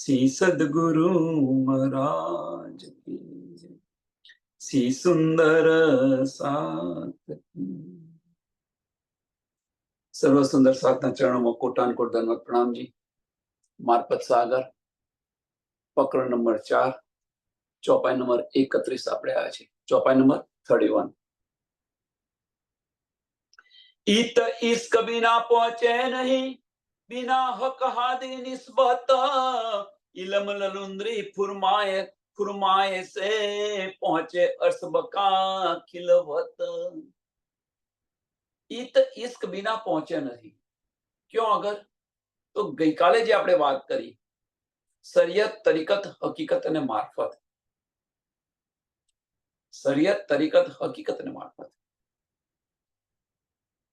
श्री सद्गुरु महाराज की जय। श्री सुंदर साथ की। सर्व सुंदर साथना चरणों में कोटान कोट धन्यवाद प्रणाम जी। मार्फत सागर पकड़ नंबर 4 चौपाई नंबर 31 આપણે આવ્યા છે। चौपाई नंबर 31। इत इश्क बिना पहुंचे नहीं, बिना हक हादी निस्बत, इलम ललुंद्री फुरमाए फुरमाए से पहुंचे अरसब का खिलवत। इत इश्क बिना पहुंचे नहीं क्यों? अगर तो गई काले जे आपणे बात करी शरीयत तरीकत हकीकत ने मार्फत। शरीयत तरीकत हकीकत ने मार्फत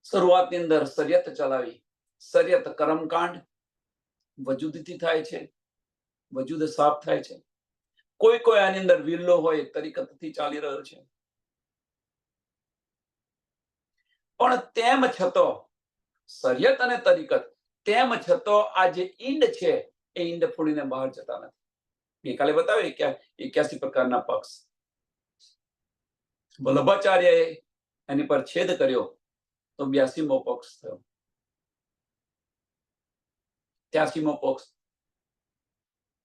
शुरुआत अंदर शरीयत चलावी। शरीयत कर्मकांड वजूदथी थाय छे, वजूद साफ थाय छे। कोई कोई आनी अंदर विरलो होय तरीकतथी चाली रह्यो छे। पण तेम छतो शरीयत अने तरीकत तेम छतो आ जे ईंड छे ए ईंड फोड़ीने बहार जता नथी। गईकाले बताव्યું કે 81 પ્રકારના પક્ષ વલ્લભાચાર્યએ એની પર છેદ કર્યો તો 82મો પક્ષ થયો। 83મો પક્ષ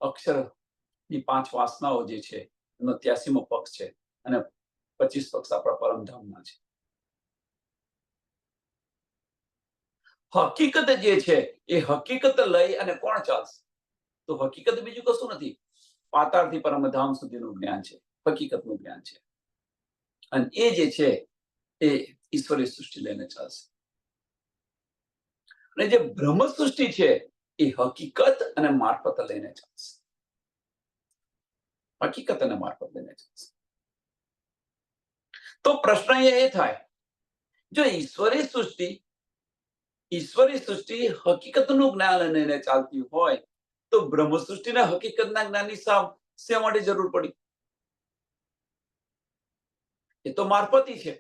અક્ષરની 5 વાસનાઓ જે છે એનો 83મો પક્ષ છે અને 25 પક્ષ આપણા પરમધામના છે। હકીકત જે છે એ હકીકત લઈ અને કોણ ચાલશે? તો હકીકત બીજું કશું નથી, પાતાળથી પરમધામ સુધીનું જ્ઞાન છે, હકીકતનું જ્ઞાન છે। અને એ જે છે એ ઈશ્વરી સૃષ્ટિ લઈને ચાલશે। અને જે બ્રહ્મ સૃષ્ટિ છે એ હકીકત અને મારફત લઈને ચાલશે। હકીકત અને મારફત લઈને ચાલશે। તો પ્રશ્ન એ થાય, જો ઈશ્વરી સૃષ્ટિ હકીકતનું જ્ઞાન લઈને ચાલતી હોય તો બ્રહ્મ સૃષ્ટિને હકીકતના જ્ઞાનની શા માટે જરૂર પડી? એ તો મારફતી છે।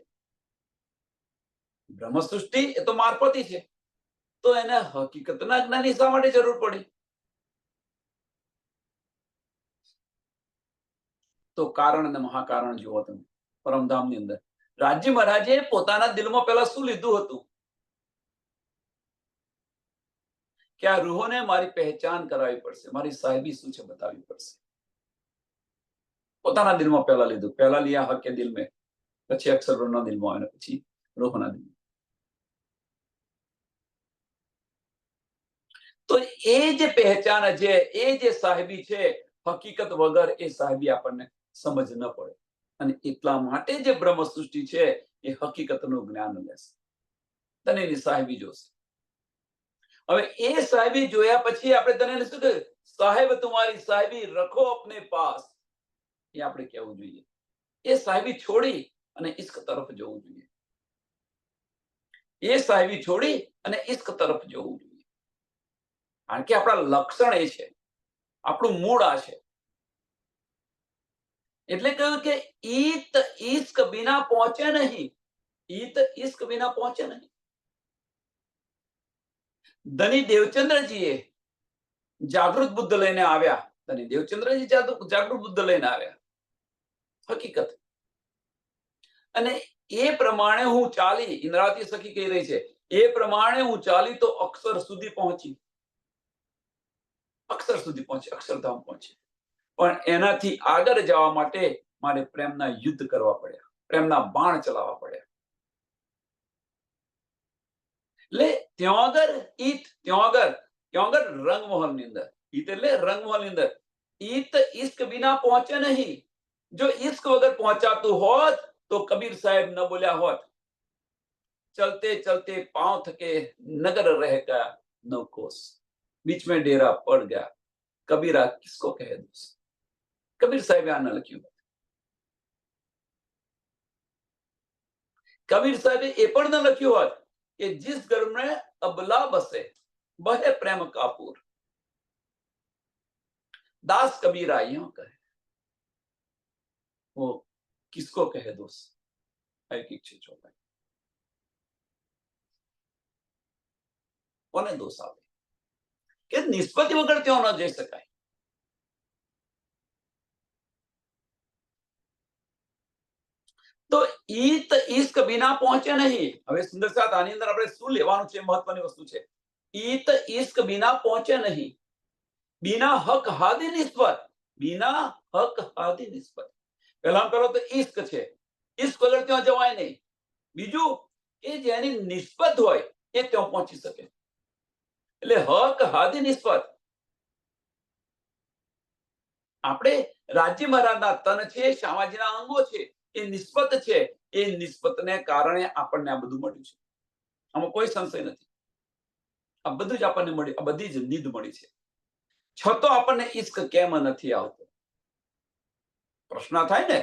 બ્રહ્મ સૃષ્ટિ એ તો મારફતી છે, તો એને હકીકતના જ્ઞાનની શા માટે જરૂર પડી? તો કારણ અને મહાકારણ જુઓ તમે પરમધામની અંદર। રાજ્ય મહારાજે પોતાના દિલમાં પહેલા શું લીધું હતું કે આ રૂહોને મારી પહેચાન કરાવવી પડશે, મારી સાહેબી શું છે બતાવવી પડશે। પોતાના દિલમાં પહેલા લીધું। પહેલા लिया हक के दिल में, પછી અક્ષરોના દિલમાં અને પછી રૂહના દિલમાં। તો એ જે પહેચાન છે, એ જે સાહેબી છે, હકીકત વગર એ સાહેબી આપણને સમજ ન પડે। અને એટલા માટે જે બ્રહ્મ સૃષ્ટિ છે એ હકીકતનું જ્ઞાન લેશે, તને એની સાહેબી જોશે। હવે એ સાહેબી જોયા પછી આપણે તને શું કહ્યું? સાહેબ તમારી સાહેબી રખો अपने पास, એ આપણે કહેવું જોઈએ। એ સાહેબી છોડી અને ઇશ્ક તરફ જવું જોઈએ। એ સાહેબી છોડી અને ઇશ્ક તરફ જવું જોઈએ। કારણ કે આપણા લક્ષણ એ છે, આપણું મૂળ આ છે। એટલે કહ્યું કે ઈત ઇશ્ક बिना पहुंचे नहीं, ઈત ઇશ્ક बिना पहुंचे नहीं। ધની દેવચંદ્રજીએ જાગૃત બુદ્ધ લઈને આવ્યા। ધની દેવચંદ્રજી જાગૃત બુદ્ધ લઈને આવ્યા, હકીકત। અને એ પ્રમાણે હું ચાલી, ઇન્દ્રાવતી સખી કહી રહી છે, એ પ્રમાણે હું ચાલી તો અક્ષર સુધી પહોંચી, અક્ષર સુધી પહોંચી, અક્ષરધામ પહોંચી। પણ એનાથી આગળ જવા માટે મારે પ્રેમના યુદ્ધ કરવા પડ્યા, પ્રેમના બાણ ચલાવવા પડ્યા। એટલે ત્યાં આગળ રંગમહલની અંદર, ઈત એટલે રંગમહલની અંદર ઈત ઇશ્ક बिना पहुंचे नहीं। जो इश्क वगर पहुंचाતું હોત तो कबीर साहब न बोल्या होत, चलते चलते पांव थके नगर रह गया नवकोस, बीच में डेरा पड़ गया, कबीरा किसको कहे दोष। कबीर साहब आ न लख्યું। कबीर साहब એ પણ ન લખ્યું હોત કે जिस घर में अबला बसे बहे प्रेम का पूर, दास कबीरा यूं कहे, वो किसको कहे दोष। કોને દોષ આવે કે નિષ્પત્તિ વગર ત્યાં ન જઈ શકાય। તો ઈત ઇશ્ક બિના પહોંચે નહીં. હવે સુંદર સાથ આની અંદર આપણે શું લેવાનું છે, મહત્વની વસ્તુ છે. ઈત ઇશ્ક બિના પહોંચે નહીં, બિના હક હાદી નિસ્બત, બિના હક હાદી નિસ્બત. પહેલા પેલો તો ઇશ્ક છે, ઇશ્ક વગર ત્યાં જવાય નહીં. બીજું કે જેની નિસ્બત હોય એ ત્યાં પહોંચી શકે. એટલે હક હાદી નિસ્બત. આપણે રાજ્ય મહારાજના તન છે, શામાજીના અંગો છે, એ નિસ્બત છે. એ નિસ્બતને કારણે આપણને આ બધું મળ્યું છે. આમાં કોઈ સંશય નથી. આ બધું જ આપણને મળ્યું, આ બધી જ નિધ મળી છે. છતો આપણને ઇશ્ક કેમ નથી આવતો? પ્રશ્ન થાય ને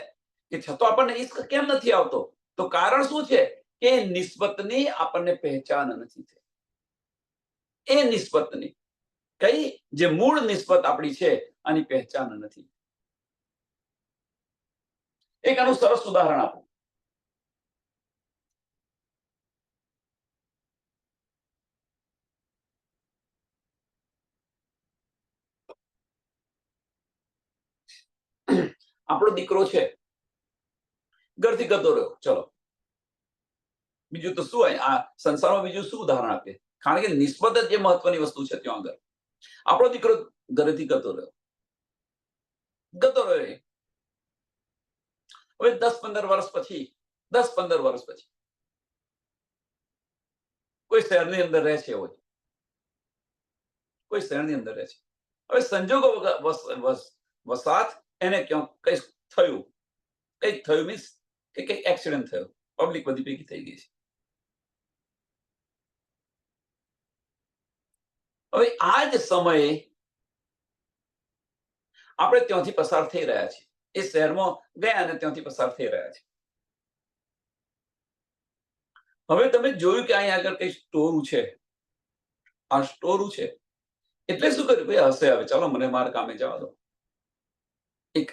કે છતો આપણને ઇશ્ક કેમ નથી આવતો? તો કારણ શું છે કે નિસ્બતની આપણને પહેચાન નથી થઈ. એ નિસ્બતની કઈ જે મૂળ નિસ્બત આપણી છે આની પહેચાન નથી. એક આનું સરસ ઉદાહરણ આપું. આપણો દીકરો છે, ઘરથી ગતો રહ્યો. ચલો, બીજું તો શું હોય આ સંસારમાં? બીજું શું ઉદાહરણ આપીએ? કારણ કે નિસ્બત જ જે મહત્વની વસ્તુ છે. ત્યાં આગળ આપણો દીકરો ઘરેથી ગતો રહ્યો. હવે 10-15 વર્ષ પછી કોઈ શહેરની અંદર રહે છે, હોય કોઈ શહેરની અંદર રહે છે. હવે સંજોગો વસાત એને ક્યાંક કંઈક થયું મીન્સ કે કંઈક એક્સિડન્ટ થયો, પબ્લિક બધી ભેગી થઈ ગઈ છે. હવે આ જ સમયે આપણે ત્યાંથી પસાર થઈ રહ્યા છીએ. એ શહેરમાં ગયા અને ત્યાંથી પસાર થઈ રહ્યા છે. હવે તમે જોયું કે અહીંયા આગળ કઈ સ્ટોરું છે. આ સ્ટોરું છે એટલે શું કર્યું? ભાઈ હશે, હવે ચાલો મને મારા કામે જવા દો. એક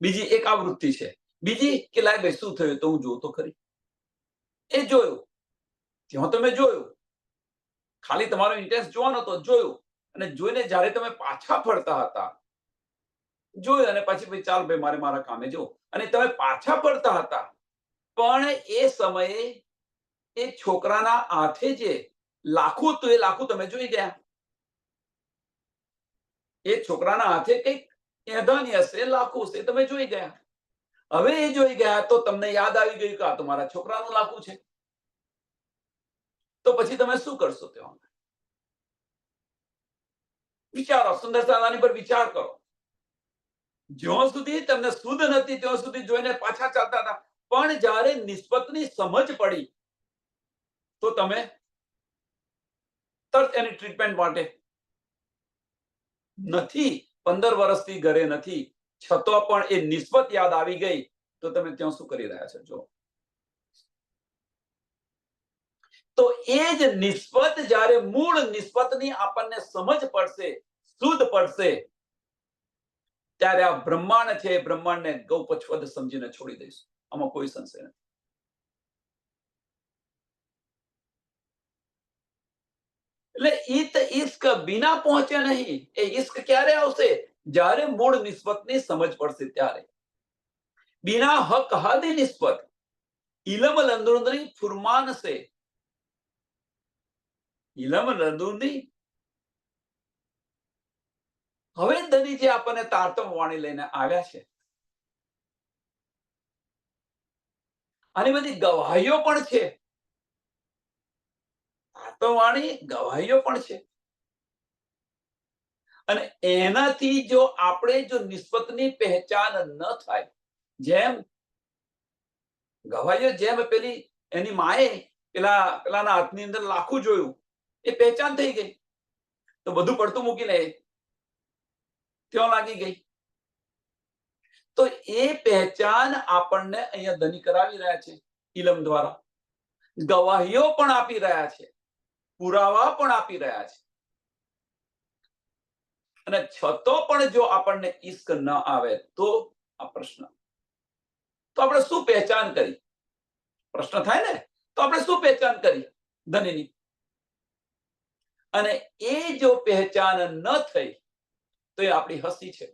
બીજી એક આ વૃત્તિ છે. બીજી કે લાય ભાઈ શું થયું તો હું જોઉં તો ખરી. એ જોયું, ત્યાં તમે જોયું, ખાલી તમારો ઇન્ટરેસ્ટ જોવાનો તો જોયું, અને જોઈને જ્યારે તમે પાછા ફરતા હતા, જોયું અને પછી ભાઈ ચાલ ભાઈ મારે મારા કામે જવું, અને તમે પાછા ફરતા હતા, પણ એ સમયે એ છોકરાના હાથે જે લાખું હતું એ લાખું તમે જોઈ ગયા. એ છોકરાના હાથે કંઈક એંધાની હશે, લાખું હશે, તમે જોઈ ગયા. હવે એ જોઈ ગયા તો તમને યાદ આવી ગયું કે આ તો મારા છોકરાનું લાખું છે. તો પછી તમે શું કરશો? ત્યાં વિચારો, સુંદર સાદાની પર વિચાર કરો. જ્યાં સુધી તમને શુદ્ધ નથી ત્યાં સુધી જોઈને પાછા ચાલતા હતા, પણ જ્યારે નિસ્બતની સમજ પડી તો તમે તરત એની ટ્રીટમેન્ટ માટે નથી. 15 વર્ષથી ઘરે નથી, છતાં પણ એ નિસ્બત યાદ આવી ગઈ તો તમે ત્યાં શું કરી રહ્યા છો? જો, તો એ જ નિસ્બત જ્યારે મૂળ નિસ્બતની આપણને સમજ પડશે, શુદ્ધ પડશે, ત્યારે આ બ્રહ્માંડ છે, બ્રહ્માંડને ગૌ પછવદ સમજીને છોડી દઈશું. આમાં કોઈ સંશય નથી. એટલે ઈત ઇશ્ક બિના પહોંચે નહીં. એ ઇશ્ક ક્યારે આવશે? જ્યારે મૂળ નિસ્બતની સમજ પડશે ત્યારે. બિના હક હાદી નિસ્બત ઇલમ લંદુંદરી ફુરમાન સે. ઇલમ લંદુંદી. હવે ધનીજી આપણને તારતમ વાણી લઈને આવ્યા છે. આની બધી ગવાહીઓ પણ છે. તારતમ વાણી ગવાહીઓ પણ છે. અને એનાથી જો આપણે જો નિસ્બતની પહેચાન ન થાય, જેમ ગવાહીઓ, જેમ પેલી એની માએ પેલાના હાથની અંદર લાખું જોયું, એ પહેચાન થઈ ગઈ, તો બધું પડતું મૂકીને ત્યાં લાગી ગઈ. તો એ પહેચાન આપણને અહીંયા ધની કરાવી રહ્યા છે ઇલમ દ્વારા. ગવાહીઓ પણ આપી રહ્યા છે, પુરાવા પણ આપી રહ્યા છે. અને છતો પણ જો આપણને ઇશ્ક ન આવે તો આ પ્રશ્ન, તો આપણે શું પહેચાન કરી? પ્રશ્ન થાય ને, તો આપણે શું પહેચાન કરી ધનીની? અને એ જો પહેચાન ન થઈ તો એ આપણી હસી છે.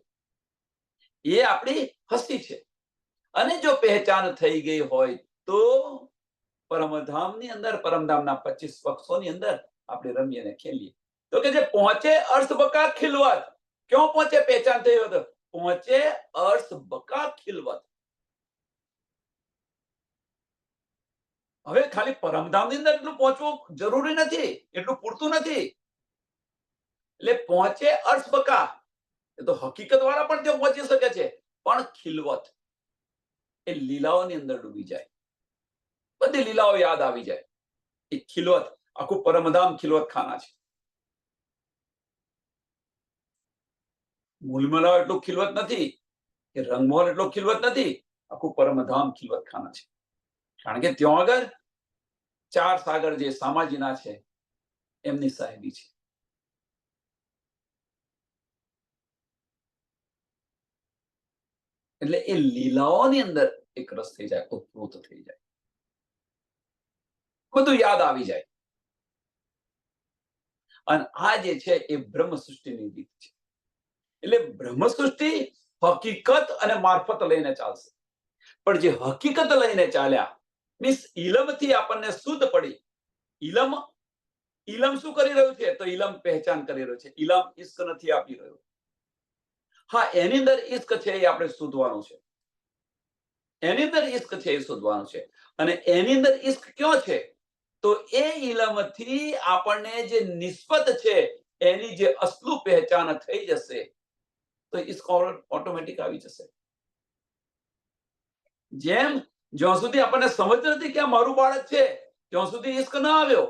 એ આપણી હસી છે. અને જો પહેચાન થઈ ગઈ હોય તો પરમધામની અંદર, પરમધામના 25 પક્ષોની અંદર આપણે રમીએ ને ખેલીએ. તો કે જે પહોંચે અર્થ બકા ખિલવત. ક્यों પહોંચે? પહેચાન થઈ હોય તો પહોંચે અર્થ બકા ખિલવત. હવે ખાલી પરમધામની અંદર એટલું પહોંચવું જરૂરી નથી, એટલું પૂરતું નથી. એટલે પહોંચે અર્થ બકા, એ તો હકીકત વાળા પણ ત્યાં પહોંચી શકે છે, પણ ખિલવત એ લીલાઓની અંદર ડૂબી જાય, બધી લીલાઓ યાદ આવી જાય. એ ખિલવત, આખું પરમધામ ખિલવત ખાના છે. મૂલમલાવ એટલું ખિલવત નથી, કે રંગમહોલ એટલો ખિલવત નથી, આખું પરમધામ ખિલવત ખાના છે. કારણ કે ત્યાં આગળ 4 સાગર જે સામાજીના છે એમની સાહેબી છે. એટલે એ લીલાઓની અંદર એક રસ થઈ જાય, ઉત્પૃત થઈ જાય, બધું યાદ આવી જાય. અને આ જે છે એ બ્રહ્મ સૃષ્ટિની રીત છે. એટલે બ્રહ્મ સૃષ્ટિ હકીકત અને મારફત લઈને ચાલશે. પણ જે હકીકત લઈને ચાલ્યા, મીન્સ ઇલમથી આપણને શુદ્ધ પડી. ઇલમ શું કરી રહ્યું છે? તો ઇલમ પહેચાન કરી રહ્યું છે. ઇલમ ઇશ્ક નથી આપી રહ્યો. હા, એની અંદર ઇશ્ક છે એ આપણે શોધવાનું છે. એની અંદર ઇશ્ક છે એ શોધવાનું છે. અને એની અંદર ઇશ્ક ક્યાં છે? તો એ ઇલમથી આપણને જે નિસ્બત છે એની જે અસલું પહેચાન થઈ જશે તો ઇશ્ક ઓટોમેટિક આવી જશે. જેમ જ્યાં સુધી આપણને સમજ નથી કે આ મારું બાળક છે ત્યાં સુધી ઇશ્ક ન આવ્યો,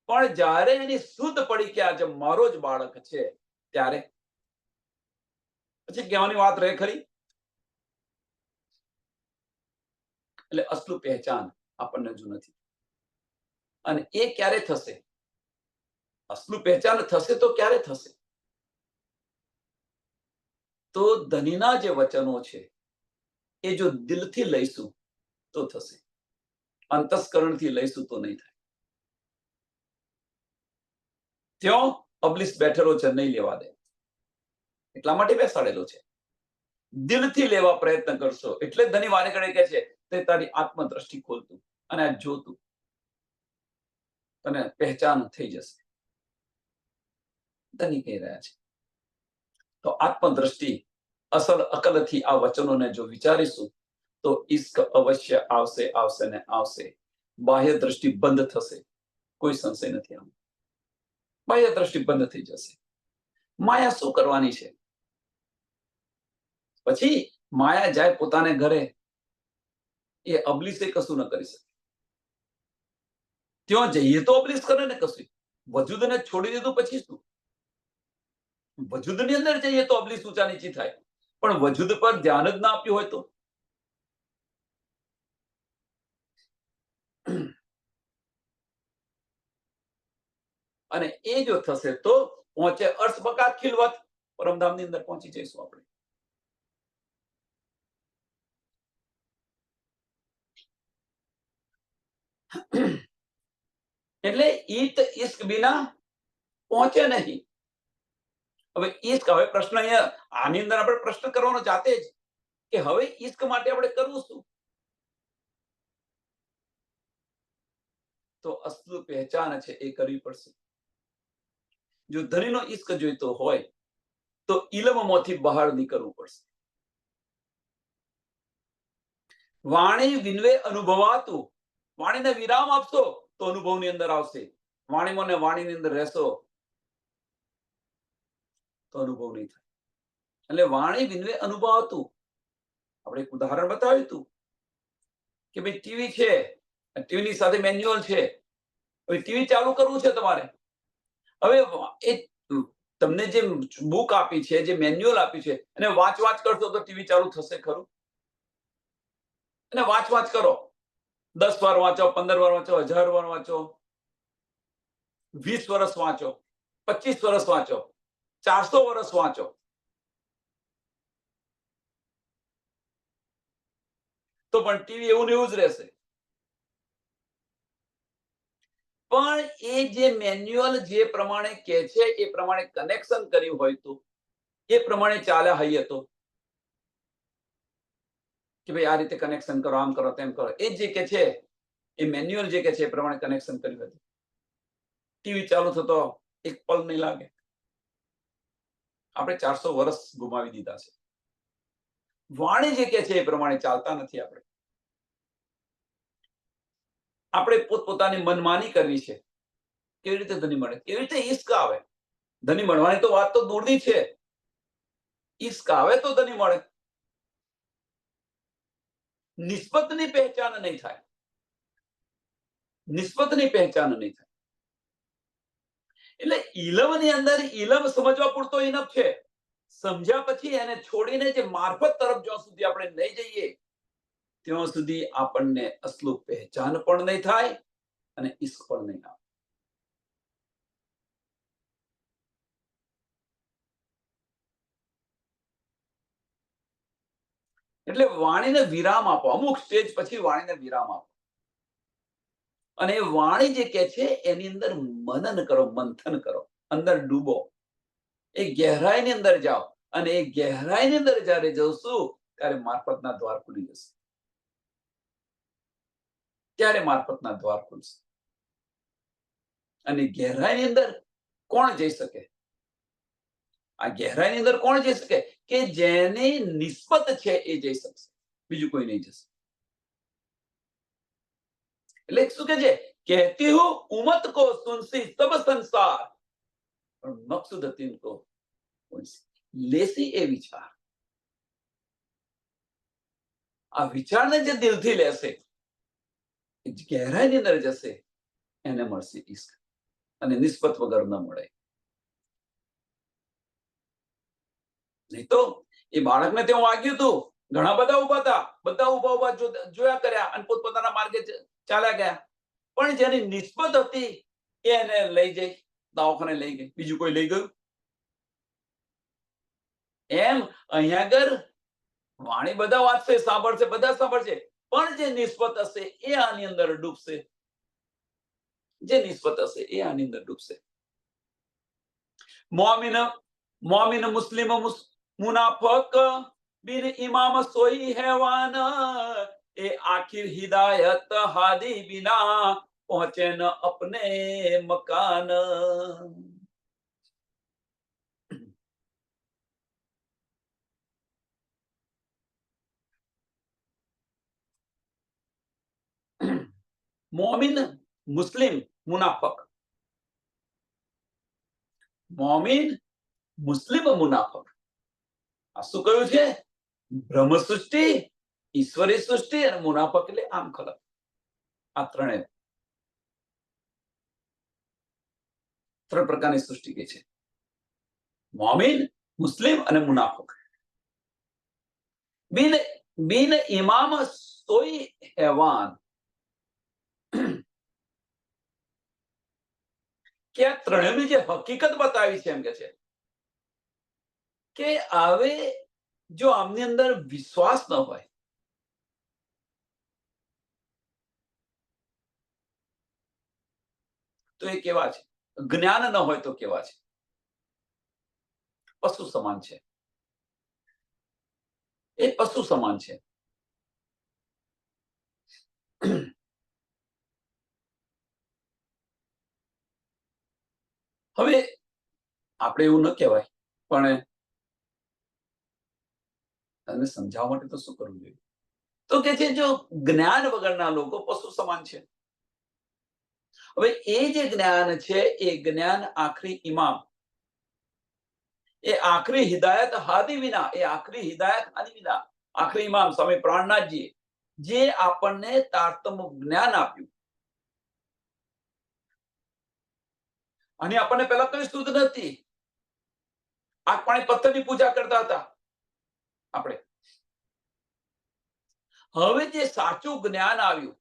પણ જ્યારે એની શુદ્ધ પડી કે આજે મારો જ બાળક છે ત્યારે પછી કહેવાની વાત રહે ખરી. એટલે અસલું પહેચાન આપણને હજુ નથી. અને એ ક્યારે થશે? અસલું પહેચાન થશે તો ક્યારે થશે? તો ધનીના જે વચનો છે એ જો દિલથી લઈશું તો થશે, અંતસ્કરણથી લઈશું તો નહીં થાય. ત્યાં અબલીસ બેઠેલો છે, નહીં લેવા દે, એટલા માટે બેસાડેલો છે. દિલથી લેવા પ્રયત્ન કરશો એટલે ધની વાનેકડે કહે છે તે તારી આત્મદ્રષ્ટિ ખોલતું અને આ જોતું તને પહેચાન થઈ જશે. ધની કહી રહ્યા છે. તો આત્મદ્રષ્ટિ અસલ અકલથી આ વચનોને જો વિચારીશું તો ઇશ્ક અવશ્ય આવશે, આવશે ને આવશે. બાહ્ય દ્રષ્ટિ બંધ થશે, કોઈ સંશય નથી. આમ બાહ્ય દ્રષ્ટિ બંધ થઈ જશે. માયા શું કરવાની છે? પછી માયા જાય પોતાને ઘરે, એ અબલીસે કશું ન કરી શકે. ત્યાં જઈએ તો અબલીસ કરે ને કશું. વજૂદને છોડી દીધું પછી શું? વજૂદની અંદર જઈએ તો અબલીસ ઊંચા નીચી થાય, પણ વજૂદ પર ધ્યાન જ ના આપ્યું હોય તો. અને એ જો થશે તો પહોંચે અર્થ બકા ખિલવત, પરમધામની અંદર પહોંચી જઈશું આપણે. એટલે ઈત ઇશ્ક બિના પહોંચે નહીં. હવે ઇશ્ક, હવે પ્રશ્ન અહીંયા આની અંદર આપણે પ્રશ્ન કરવાનો જાતે જ કે હવે ઇશ્ક માટે આપણે કરવું શું? તો અસલું પહેચાન છે એ કરવી પડશે. જો ધણીનો ઇશ્ક જોઈતો હોય તો ઇલમમાંથી બહાર નીકળવું પડશે. વાણી વિનવે અનુભવાતું, વાણીને વિરામ આપશો તો અનુભવની અંદર આવશે. વાણીમાં ને વાણીની અંદર રહેશો તો અનુભવ નહીં થાય. એટલે વાણી વિનવે અનુભવાતું. આપણે એક ઉદાહરણ બતાવ્યું હતું કે ભાઈ ટીવી છે, ટીવીની સાથે મેન્યુઅલ છે. હવે ટીવી ચાલુ કરવું છે તમારે. હવે એ તમને જે બુક આપી છે, જે મેન્યુઅલ આપ્યું છે એને વાંચ કરશો તો ટીવી ચાલુ થશે ખરું? અને વાંચ કરો, 10 વાર વાંચો, 15 વાર વાંચો, 1000 વાર વાંચો, 20 વર્ષ વાંચો, 25 વર્ષ વાંચો, 400 વર્ષ વાંચો, તો પણ ટીવી એવું ને એવું જ રહેશે. પણ એ જે મેન્યુઅલ જે પ્રમાણે કહે છે એ પ્રમાણે કનેક્શન કર્યું હોય તો, એ પ્રમાણે ચાલ્યા હઈએ તો કે ભાઈ આ રીતે કનેક્શન કરો, આમ કરો, તેમ કરો. એ જે કે છે એ મેન્યુઅલ જે કે છે એ પ્રમાણે કનેક્શન કર્યું હતું. ટીવી ચાલુ થતો એક પલ નહીં લાગે. આપણે 400 વર્ષ ગુમાવી દીધા છે. વાણી જે કે છે એ પ્રમાણે ચાલતા નથી આપણે. આપણે પોતપોતાની મનમાની કરવી છે. કેવી રીતે ધની મળે? કેવી રીતે ઈશ્ક આવે? ધની મળવાની તો વાત તો દૂરની છે. ઈશ્ક આવે તો ધની મળે. નિસ્બતની પહેચાન નહીં થાય. નિસ્બતની પહેચાન નહીં થાય. એટલે ઇલમની અંદર ઇલમ સમજવા પૂરતો ઇનફ છે. સમજ્યા પછી એને છોડીને જે મારફત તરફ જ્યાં સુધી આપણે લઈ જઈએ ત્યાં સુધી આપણને અસલું પહેચાન પણ નહીં થાય અને ઈશ્ક પણ નહીં આવે. એટલે વાણીને વિરામ આપો. અમુક સ્ટેજ પછી વાણીને વિરામ આપો અને એ વાણી જે કે છે એની અંદર મનન કરો, મંથન કરો, અંદર ડૂબો, એ ગહેરાઈની અંદર જાઓ અને એ ગહેરાઈની અંદર જ્યારે જશું ત્યારે મારફતના દ્વાર ખુલી જશે. ત્યારે મારફતના દ્વાર ખુલશે. અને ગહેરાઈની અંદર કોણ જઈ શકે? આ ગહેરાઈની અંદર કોણ જઈ શકે? કે જેની નિસ્બત છે એ જઈ શકશે, બીજું કોઈ નહીં જશે. એટલે શું કે છે? કહેતી હું ઉમત કો સુનસી સબ સંસાર પણ મકસૂદ હતી ઇनको લેસી એ વિચાર. આ વિચારને જે દિલથી લેશે ગહેરાઈની અંદર જશે એને મળશે ઈશ્ક અને નિસ્બત વગર ન મળે. નહીં તો એ બાળકને ત્યાં વાગ્યું હતું, ઘણા બધા ઉભા હતા, બધા ઉભા જોયા કર્યા અને પોતપોતાના માર્ગે ચાલ્યા ગયા. પણ જેની નિસ્બત હતી એને લઈ જઈ દવાખાને લઈ ગઈ, બીજું કોઈ લઈ ગયું? એમ અહીંયા આગળ વાણી બધા વાંચશે, સાંભળશે, બધા સાંભળશે, પણ જે નિસ્બત હશે એ આની અંદર ડૂબશે. જે નિસ્બત હશે એ આની અંદર ડૂબશે. મોમિન મુસ્લિમ મુનાફક બિન ઇમામ સોઈ હેવાન એ આખિર હિદાયત હાદી બિના પહોંચે ન અપને મકાન. મોમિન મુસ્લિમ મુનાફક. મોમિન મુસ્લિમ મુનાફક. આ શું કહ્યું છે? બ્રહ્મ સૃષ્ટિ, ઈશ્વરી સૃષ્ટિ અને મુનાફક એટલે આમ ખલક. આ ત્રણ પ્રકારની સૃષ્ટિ કહે છે. મોમિન, મુસ્લિમ અને મુનાફક. બિન ઇમામ સોઈ હેવાન. કે આ ત્રણેયની જે હકીકત બતાવી છે એમ કે છે કે હવે જો આમની અંદર વિશ્વાસ ન હોય તો એ કેવા છે? જ્ઞાન ન હોય તો કેવા છે? પશુ સમાન છે. એ પશુ સમાન છે. હવે આપણે એવું ન કહેવાય, પણ એને સમજાવવા માટે તો શું કરવું જોઈએ? તો કે છે જો જ્ઞાન વગરના લોકો પશુ સમાન છે. હવે એ જે જ્ઞાન છે એ જ્ઞાન આખરી ઇમામ, એ આખરી હિદાયત હાદી વિના, એ આખરી હિદાયત હાદી વિના આખરી ઇમામ સ્વામી પ્રાણનાથજી જે આપણને તારતમ્ય જ્ઞાન આપ્યું. અને આપણને પહેલા કઈ શુદ્ધ નથી. આગ પાણી પથ્થરની પૂજા કરતા હતા આપણે. હવે જે સાચું જ્ઞાન આવ્યું,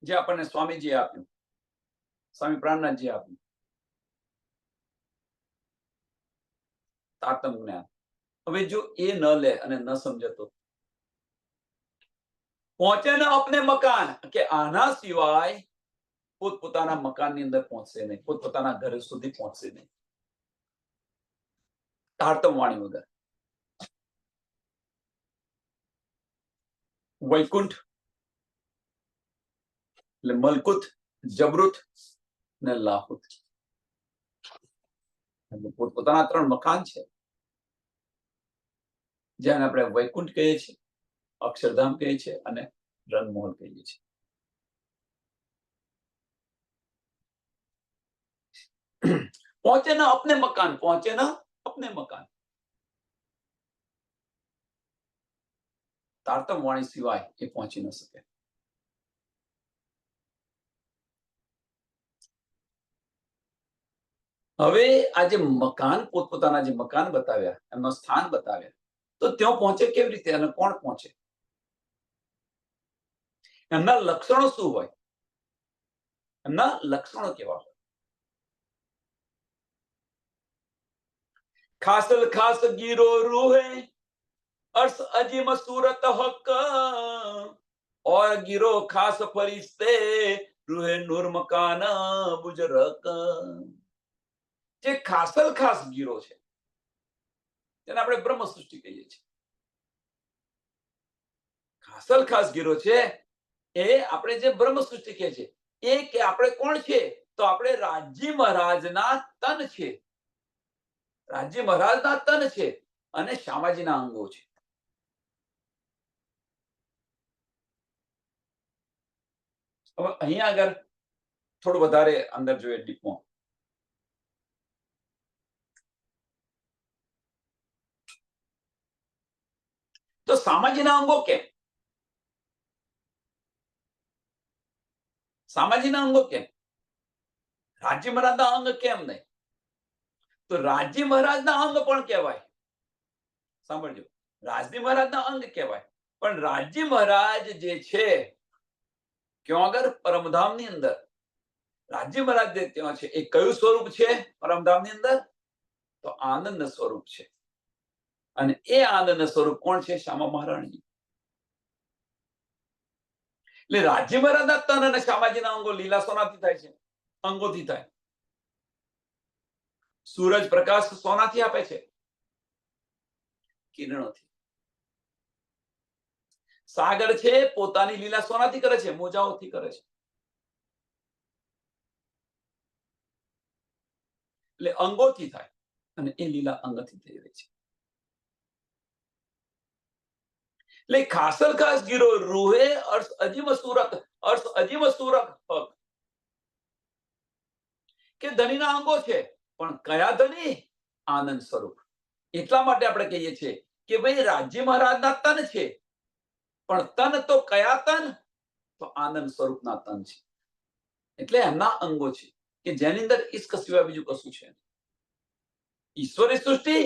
જે આપણને સ્વામીજી આપ્યું, સ્વામી પ્રાણનાથજી આપ્યું, તારતમ્ય જ્ઞાન, હવે જો એ ન લે અને ન સમજે તો પહોંચે ન અપને મકાન, કે આના સિવાય પોતપોતાના મકાનની અંદર પહોંચશે નહીં, પોતપોતાના ઘર સુધી પહોંચશે નહીં તારતમ્ય વાણી વગર. વૈકુંઠ એટલે મલકુત, જબરુત ને લાહુત. પોતપોતાના 3 મકાન છે, જેને આપણે વૈકુંઠ કહીએ છીએ, અક્ષરધામ કહીએ છીએ અને રંગમહોલ કહીએ છીએ. પહોંચે ના અપને મકાન, પહોંચે ના અપને મકાન. તારતમ વાણી સિવાય એ પહોંચી ન શકે. હવે આ જે મકાન, પોતપોતાના જે મકાન બતાવ્યા, એમનો સ્થાન બતાવ્યા, તો ત્યાં પહોંચે કેવી રીતે અને કોણ પહોંચે? એમના લક્ષણો શું હોય? એમના લક્ષણો કેવા હોય? ખાસલ ખાસ ગીરો રૂહે अर्श अजीम सूरत हक और गिरो खास फरिश्ते रूहे नूर मकान बुजरक. જે ખાસલ ખાસ ગીરો છે, જેને આપણે બ્રહ્મ સૃષ્ટિ કહીએ છીએ, ખાસલ ખાસ ગીરો છે એ આપણે જે બ્રહ્મ સૃષ્ટિ કહીએ છીએ, એ કે આપણે કોણ છે? તો આપણે રાજ્ય મહારાજના તન છે, રાજ્ય મહારાજના તન છે અને શામાજીના અંગો છે. હવે અહીંયા આગળ થોડું વધારે અંદર જોઈએ ડીપમાં. તો સામાજીના અંગો કેમ? સામાજીના અંગો કેમ? રાજ્ય મહારાજના અંગ કેમ નહીં? તો રાજ્ય મહારાજના અંગ પણ કહેવાય. સાંભળજો, રાજ્ય મહારાજના અંગ કહેવાય, પણ રાજ્ય મહારાજ જે છે ક્યાં આગળ? પરમધામની અંદર. રાજ્ય મહારાજ જે ત્યાં છે એ કયું સ્વરૂપ છે પરમધામની અંદર? તો આનંદ સ્વરૂપ છે. અને એ આનંદ સ્વરૂપ કોણ છે? શ્યામા મહારાણી. એટલે રાજ્ય મહારાજના તન અને શ્યામાજીના અંગો લીલા સોનાથી થાય છે, અંગોથી થાય. સૂરજ પ્રકાશ સોનાથી આપે છે, કિરણોથી. સાગર છે પોતાની લીલા સોનાથી કરે છે, મોજાઓથી કરે છે. એટલે અંગોથી થાય અને એ લીલા અંગથી થઈ રહી છે. એટલે ખાસલ ખાસ ગીરો રૂહે અર્શ અજીમ સુરત, અર્શ અજીમ સુરત હક. કે ધણીના અંગો છે, પણ કયા ધણી? આનંદ સ્વરૂપ. એટલા માટે આપણે કહીએ છીએ કે ભાઈ રાજ્ય મહારાજના તન છે, પણ તન તો કયા તન? તો આનંદ સ્વરૂપના તન છે. એટલે એમના અંગો છે કે જેની અંદર ઈશ્ક સિવાય બીજું કશું છે. ઈશ્વરી સૃષ્ટિ,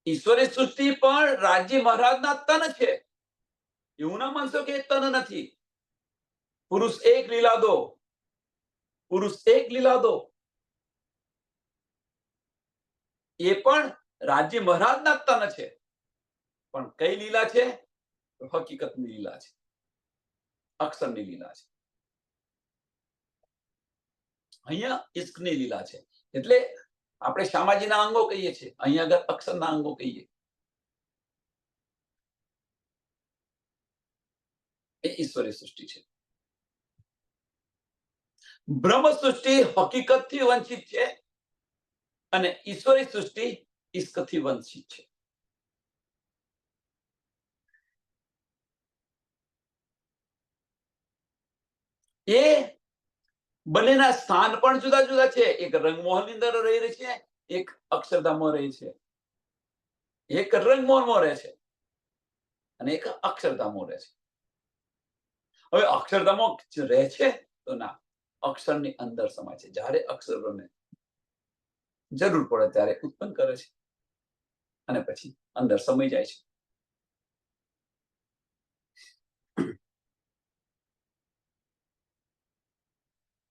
ઈશ્વરી સૃષ્ટિ પણ રાજ્ય મહારાજના તન છે. એવું ના માનશો કે તન નથી. પુરુષ એક લીલા દો, પુરુષ એક લીલા દો, એ પણ રાજ્ય મહારાજના તન છે. પણ કઈ લીલા છે? હકીકતની લીલા છે, અક્ષરની લીલા છે. અહીંયા ઈશ્કની લીલા છે. એટલે આપણે શ્યામાજીના અંગો કહીએ છીએ, અહીંયા આગળ અક્ષરના અંગો કહીએ. એ ઈશ્વરી સૃષ્ટિ છે. બ્રહ્મ સૃષ્ટિ હકીકતથી વંચિત છે અને ઈશ્વરી સૃષ્ટિ ઈશ્કથી વંચિત છે. એ બંનેના સ્થાન પણ જુદા જુદા છે. એક રંગમોહનની અંદર રહી છે, એક અક્ષરધામમાં રહે છે. એક રંગમોહનમાં રહે છે અને એક અક્ષરધામમાં રહે છે. હવે અક્ષરધામમાં રહે છે તો ના, અક્ષરની અંદર સમાય છે. જ્યારે અક્ષરોને જરૂર પડે ત્યારે ઉત્પન્ન કરે છે અને પછી અંદર સમાઈ જાય છે.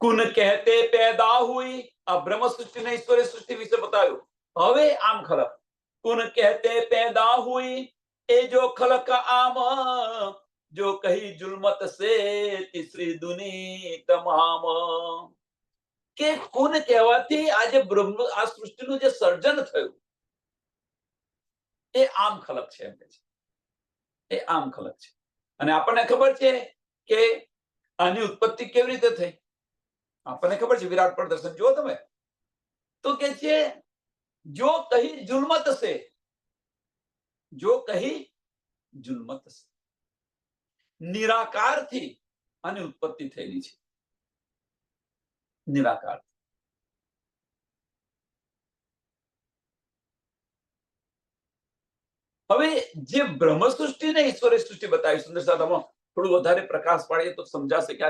કુન કહેતે પેદા હુઈ. આ બ્રહ્મ સૃષ્ટિ ને ઈશ્વરી સૃષ્ટિ વિશે બતાવ્યું. હવે આમ ખલક. કુન કહેતે પેદા હુઈ, એ જો ખલક આમ, જો કહી જુલમત સે તીસરી દુની તમામ. કે કુન કહેવાથી આજે બ્રહ્મ, આ સૃષ્ટિનું જે સર્જન થયું એ આમ ખલક છે એમ કે છે. એ આમ ખલક છે. અને આપણને ખબર છે કે આની ઉત્પત્તિ કેવી રીતે થઈ. આપણને ખબર છે, વિરાટ પ્રદર્શન જુઓ તમે, તો કે છે જો કહી જુલ્મત હશે, જો કહી જુલ્મત હશે, નિરાકારથી આની ઉત્પત્તિ થયેલી છે. નિરાકાર. હવે જે બ્રહ્મ સૃષ્ટિ ને ઈશ્વરે સૃષ્ટિ બતાવી, સુંદર સાદામાં થોડું વધારે પ્રકાશ પાડીએ તો સમજાશે કે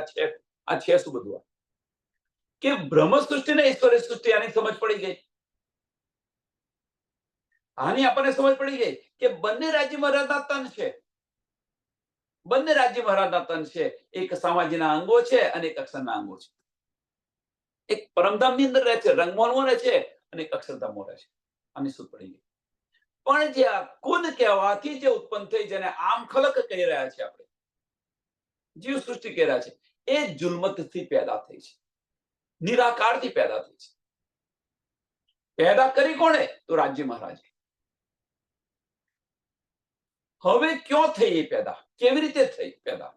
આ છે શું બધું. કે બ્રહ્મ સૃષ્ટિ ને ઈશ્વરે સૃષ્ટિ, આની સમજ પડી ગઈ. આની આપણને સમજ પડી ગઈ કે બંને રાજ્ય મહારાજના તન છે. બંને રાજ્ય મહારાજના તન છે. એક સામાજીના અંગો છે અને એક અક્ષરના અંગો છે. એક પરમધામની અંદર રહે છે, રંગમહોલમાં રહે છે, અને એક અક્ષરધામમાં રહે છે. આની શું પડી ગઈ. પણ જે આ કુન કહેવાથી જે ઉત્પન્ન થઈ, જેને આમ ખલક કહી રહ્યા છે આપણે, જીવ સૃષ્ટિ કહી રહ્યા છે, એ જુલ્મતથી પેદા થઈ છે, નિરાકારથી પેદા થઈ છે. પેદા કરી કોણે? તો રાજ્ય મહારાજે. હવે ક્યાં થઈ એ પેદા? કેવી રીતે થઈ પેદા?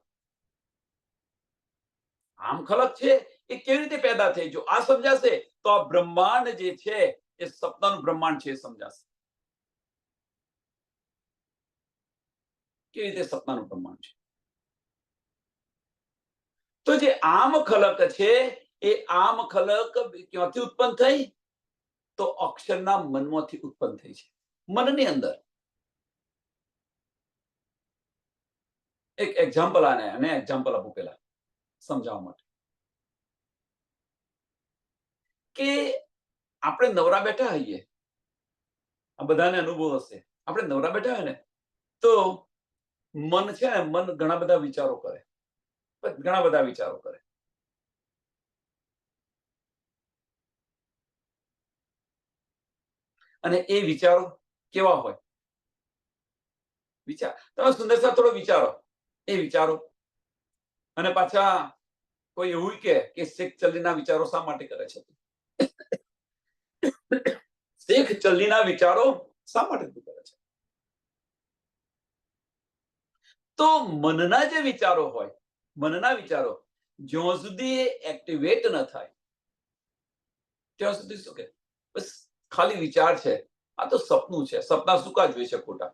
આમ ખલક છે એ કેવી રીતે પેદા થઈ? જો આ સમજાશે તો આ બ્રહ્માંડ જે છે એ સપનાનું બ્રહ્માંડ છે એ સમજાશે. કેવી રીતે સપનાનું બ્રહ્માંડ છે? તો જે આમ ખલક છે એ આમ ખલક ક્યાંથી ઉત્પન્ન થઈ? તો અક્ષરના મનમાંથી ઉત્પન્ન થઈ છે. મનની અંદર. એક એક્ઝામ્પલ અને એક્ઝામ્પલ આપું પેલા સમજાવવા માટે, કે આપણે નવરા બેઠા હોઈએ, આ બધાને અનુભવ હશે. આપણે નવરા બેઠા હોય ને તો મન છે ને, મન ઘણા બધા વિચારો કરે, ઘણા બધા વિચારો કરે. અને એ વિચારો કેવા હોય? વિચાર તમે સુંદર સાહેબ થોડો વિચારો, એ વિચારો. અને પાછા કોઈ એવું કે શેખ ચલ્લીના વિચારો શા માટે કરે છે? શેખ ચલ્લીના વિચારો શા માટે તું કરે છે? તો મનના જે વિચારો હોય, મનના વિચારો જ્યાં સુધી એક્ટિવેટ ન થાય ત્યાં સુધી શું કે બસ ખાલી વિચાર છે, આ તો સપનું છે, સપના શું કા જોઈ છે ખોટા?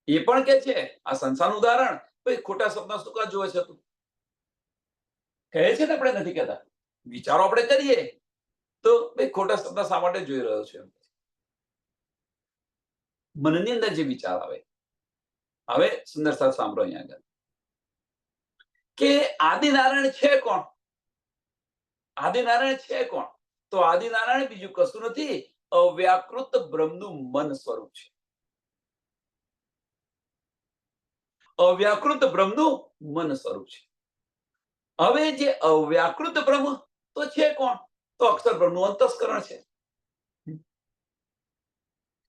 એ પણ કે છે, આ સંસારનું ઉદાહરણ, ભાઈ ખોટા સપના શું કા જોવે છે તું? કહે છે ને, આપણે નથી કહેતા. વિચારો આપણે કરીએ તો ભાઈ ખોટા સપના શા માટે જોઈ રહ્યો છે? મનની અંદર જે વિચાર આવે. હવે સુંદર સાહેબ સાંભળો અહીંયા આગળ, કે આદિનારાયણ છે કોણ? આદિનારાયણ છે કોણ? તો આદિનારાયણ બીજું કશું નથી, અવ્યાકૃત બ્રહ્મનું મન સ્વરૂપ છે. અવ્યાકૃત બ્રહ્મનું મન સ્વરૂપ છે. હવે જે અવ્યાકૃત બ્રહ્મ તો છે કોણ? તો અક્ષર બ્રહ્મનું અંતસ્કરણ છે.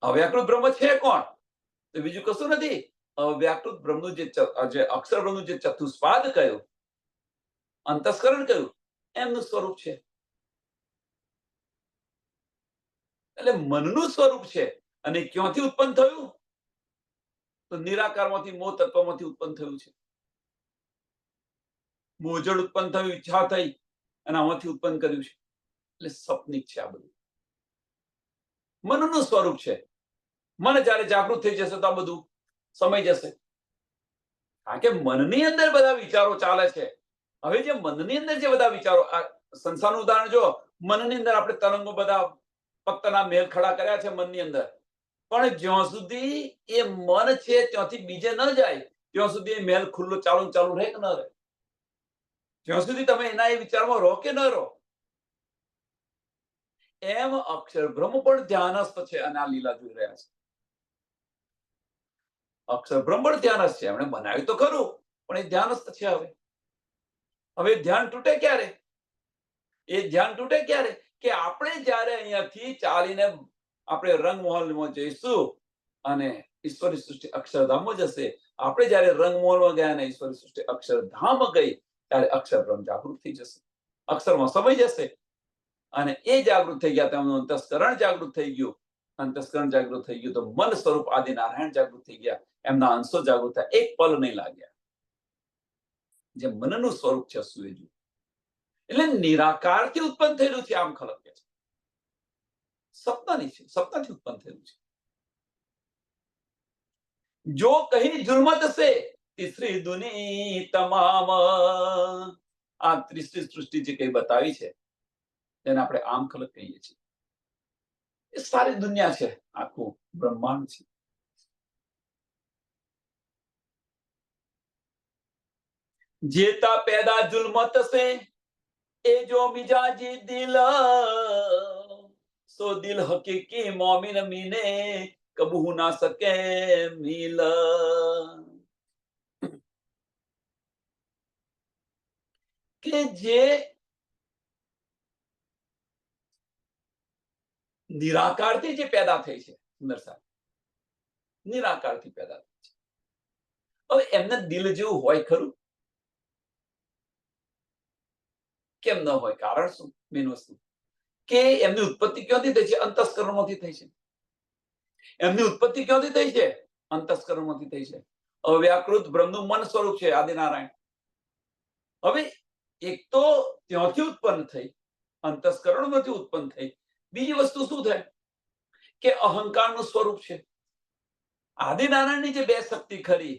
અવ્યાકૃત બ્રહ્મ છે કોણ? તો બીજું કશું નથી, અવ્યાકૃત બ્રહ્મનું જે અક્ષર બ્રહ્મનું જે ચતુસ્પાદ કહ્યું, અંતસ્કરણ કહ્યું, એમનું સ્વરૂપ છે. એટલે મનનું સ્વરૂપ છે. અને ક્યાંથી ઉત્પન્ન થયું? તો નિરાકારમાંથી, મોહ તત્વમાંથી ઉત્પન્ન થયું છે. મોજડ ઉત્પન્ન થયું, ઈચ્છા થઈ અને આમાંથી ઉત્પન્ન કર્યું છે. એટલે સપનિક છે આ બધું. મનનું સ્વરૂપ છે. મન જ્યારે જાગૃત થઈ જશે તો આ બધું સમય જશે. કારણ કે મનની અંદર બધા વિચારો ચાલે છે. હવે જે મનની અંદર જે બધા વિચારો, આ સંસારનું ઉદાહરણ જો, મનની અંદર આપણે તરંગો બધા પત્તના મેલ ખડા કર્યા છે મનની અંદર, પણ જ્યાં સુધી એ મન છે ત્યાંથી બીજે ન જાય ત્યાં સુધી એ મેલ ખુલ્લો ચાલુ રહે કે ન રહે? જ્યાં સુધી તમે એના એ વિચારમાં રહો કે ન રહો, એમ અક્ષર બ્રહ્મ પણ ધ્યાનસ્થ છે અને આ લીલા જોઈ રહ્યા છે. અક્ષર બ્રહ્મ પણ ધ્યાનસ્થ છે. એમણે બનાવ્યું તો ખરું, પણ એ ધ્યાનસ્થ છે. હવે ધ્યાન તૂટે ક્યારે? એ ધ્યાન તૂટે ક્યારે? કે આપણે જ્યારે અહીંયાથી ચાલીને આપણે રંગમહોલમાં જઈશું અને ઈશ્વરી સૃષ્ટિ અક્ષરધામમાં જશે. આપણે જ્યારે રંગમહોલમાં ગયા અને ઈશ્વરી સૃષ્ટિ અક્ષરધામ ગઈ ત્યારે અક્ષર બ્રહ્મ જાગૃત થઈ જશે, અક્ષરમાં સમય જશે. અને એ જાગૃત થઈ ગયા, તેમનું અંતસ્કરણ જાગૃત થઈ ગયું. અંતસ્કરણ જાગૃત થઈ ગયું તો મન સ્વરૂપ આદિનારાયણ જાગૃત થઈ ગયા. એમના અંશો જાગૃત થયા. એક પલ નહીં લાગ્યા. જે મનનું સ્વરૂપ છે સુએ જુએ. એટલે નિરાકારથી ઉત્પન્ન થયેલું છે આમ ખલક કે છે. સપનાની છે, સપનાથી ઉત્પન્ન થયેલું છે. જો કહી જુલમત સે તીસરી દુની તમામ, આ ત્રીસરી સૃષ્ટિ જે કઈ બતાવી છે તેને આપણે આમ ખલક કહીએ છીએ. એ સારી દુનિયા છે, આખું બ્રહ્માંડ છે. જેતા પેદા જુલમત સે એ જો મિજાજી દિલ, સો દિલ હકીકી મોમિન મીને કબૂ ના સકે મિલ. કે જે નિરાકારથી જે પેદા થઈ છે, સુંદર સાહેબ, નિરાકારથી પેદા થઈ છે. હવે એમને દિલ જેવું હોય ખરું? કેમ ન હોય? કારણ શું? મેન વસ્તુ કે એમની ઉત્પત્તિ ક્યાંથી થઈ છે? અંતસ્કરણમાંથી થઈ છે. એમની ઉત્પત્તિ ક્યાંથી થઈ છે? અંતસ્કરણમાંથી થઈ છે. અવ્યાકૃત બ્રહ્મનું મન સ્વરૂપ છે આદિનારાયણ. હવે એક તો ત્યાંથી ઉત્પન્ન થઈ, અંતસ્કરણમાંથી ઉત્પન્ન થઈ. બીજી વસ્તુ શું થાય કે અહંકારનું સ્વરૂપ છે. આદિનારાયણની જે બે શક્તિ ખરી,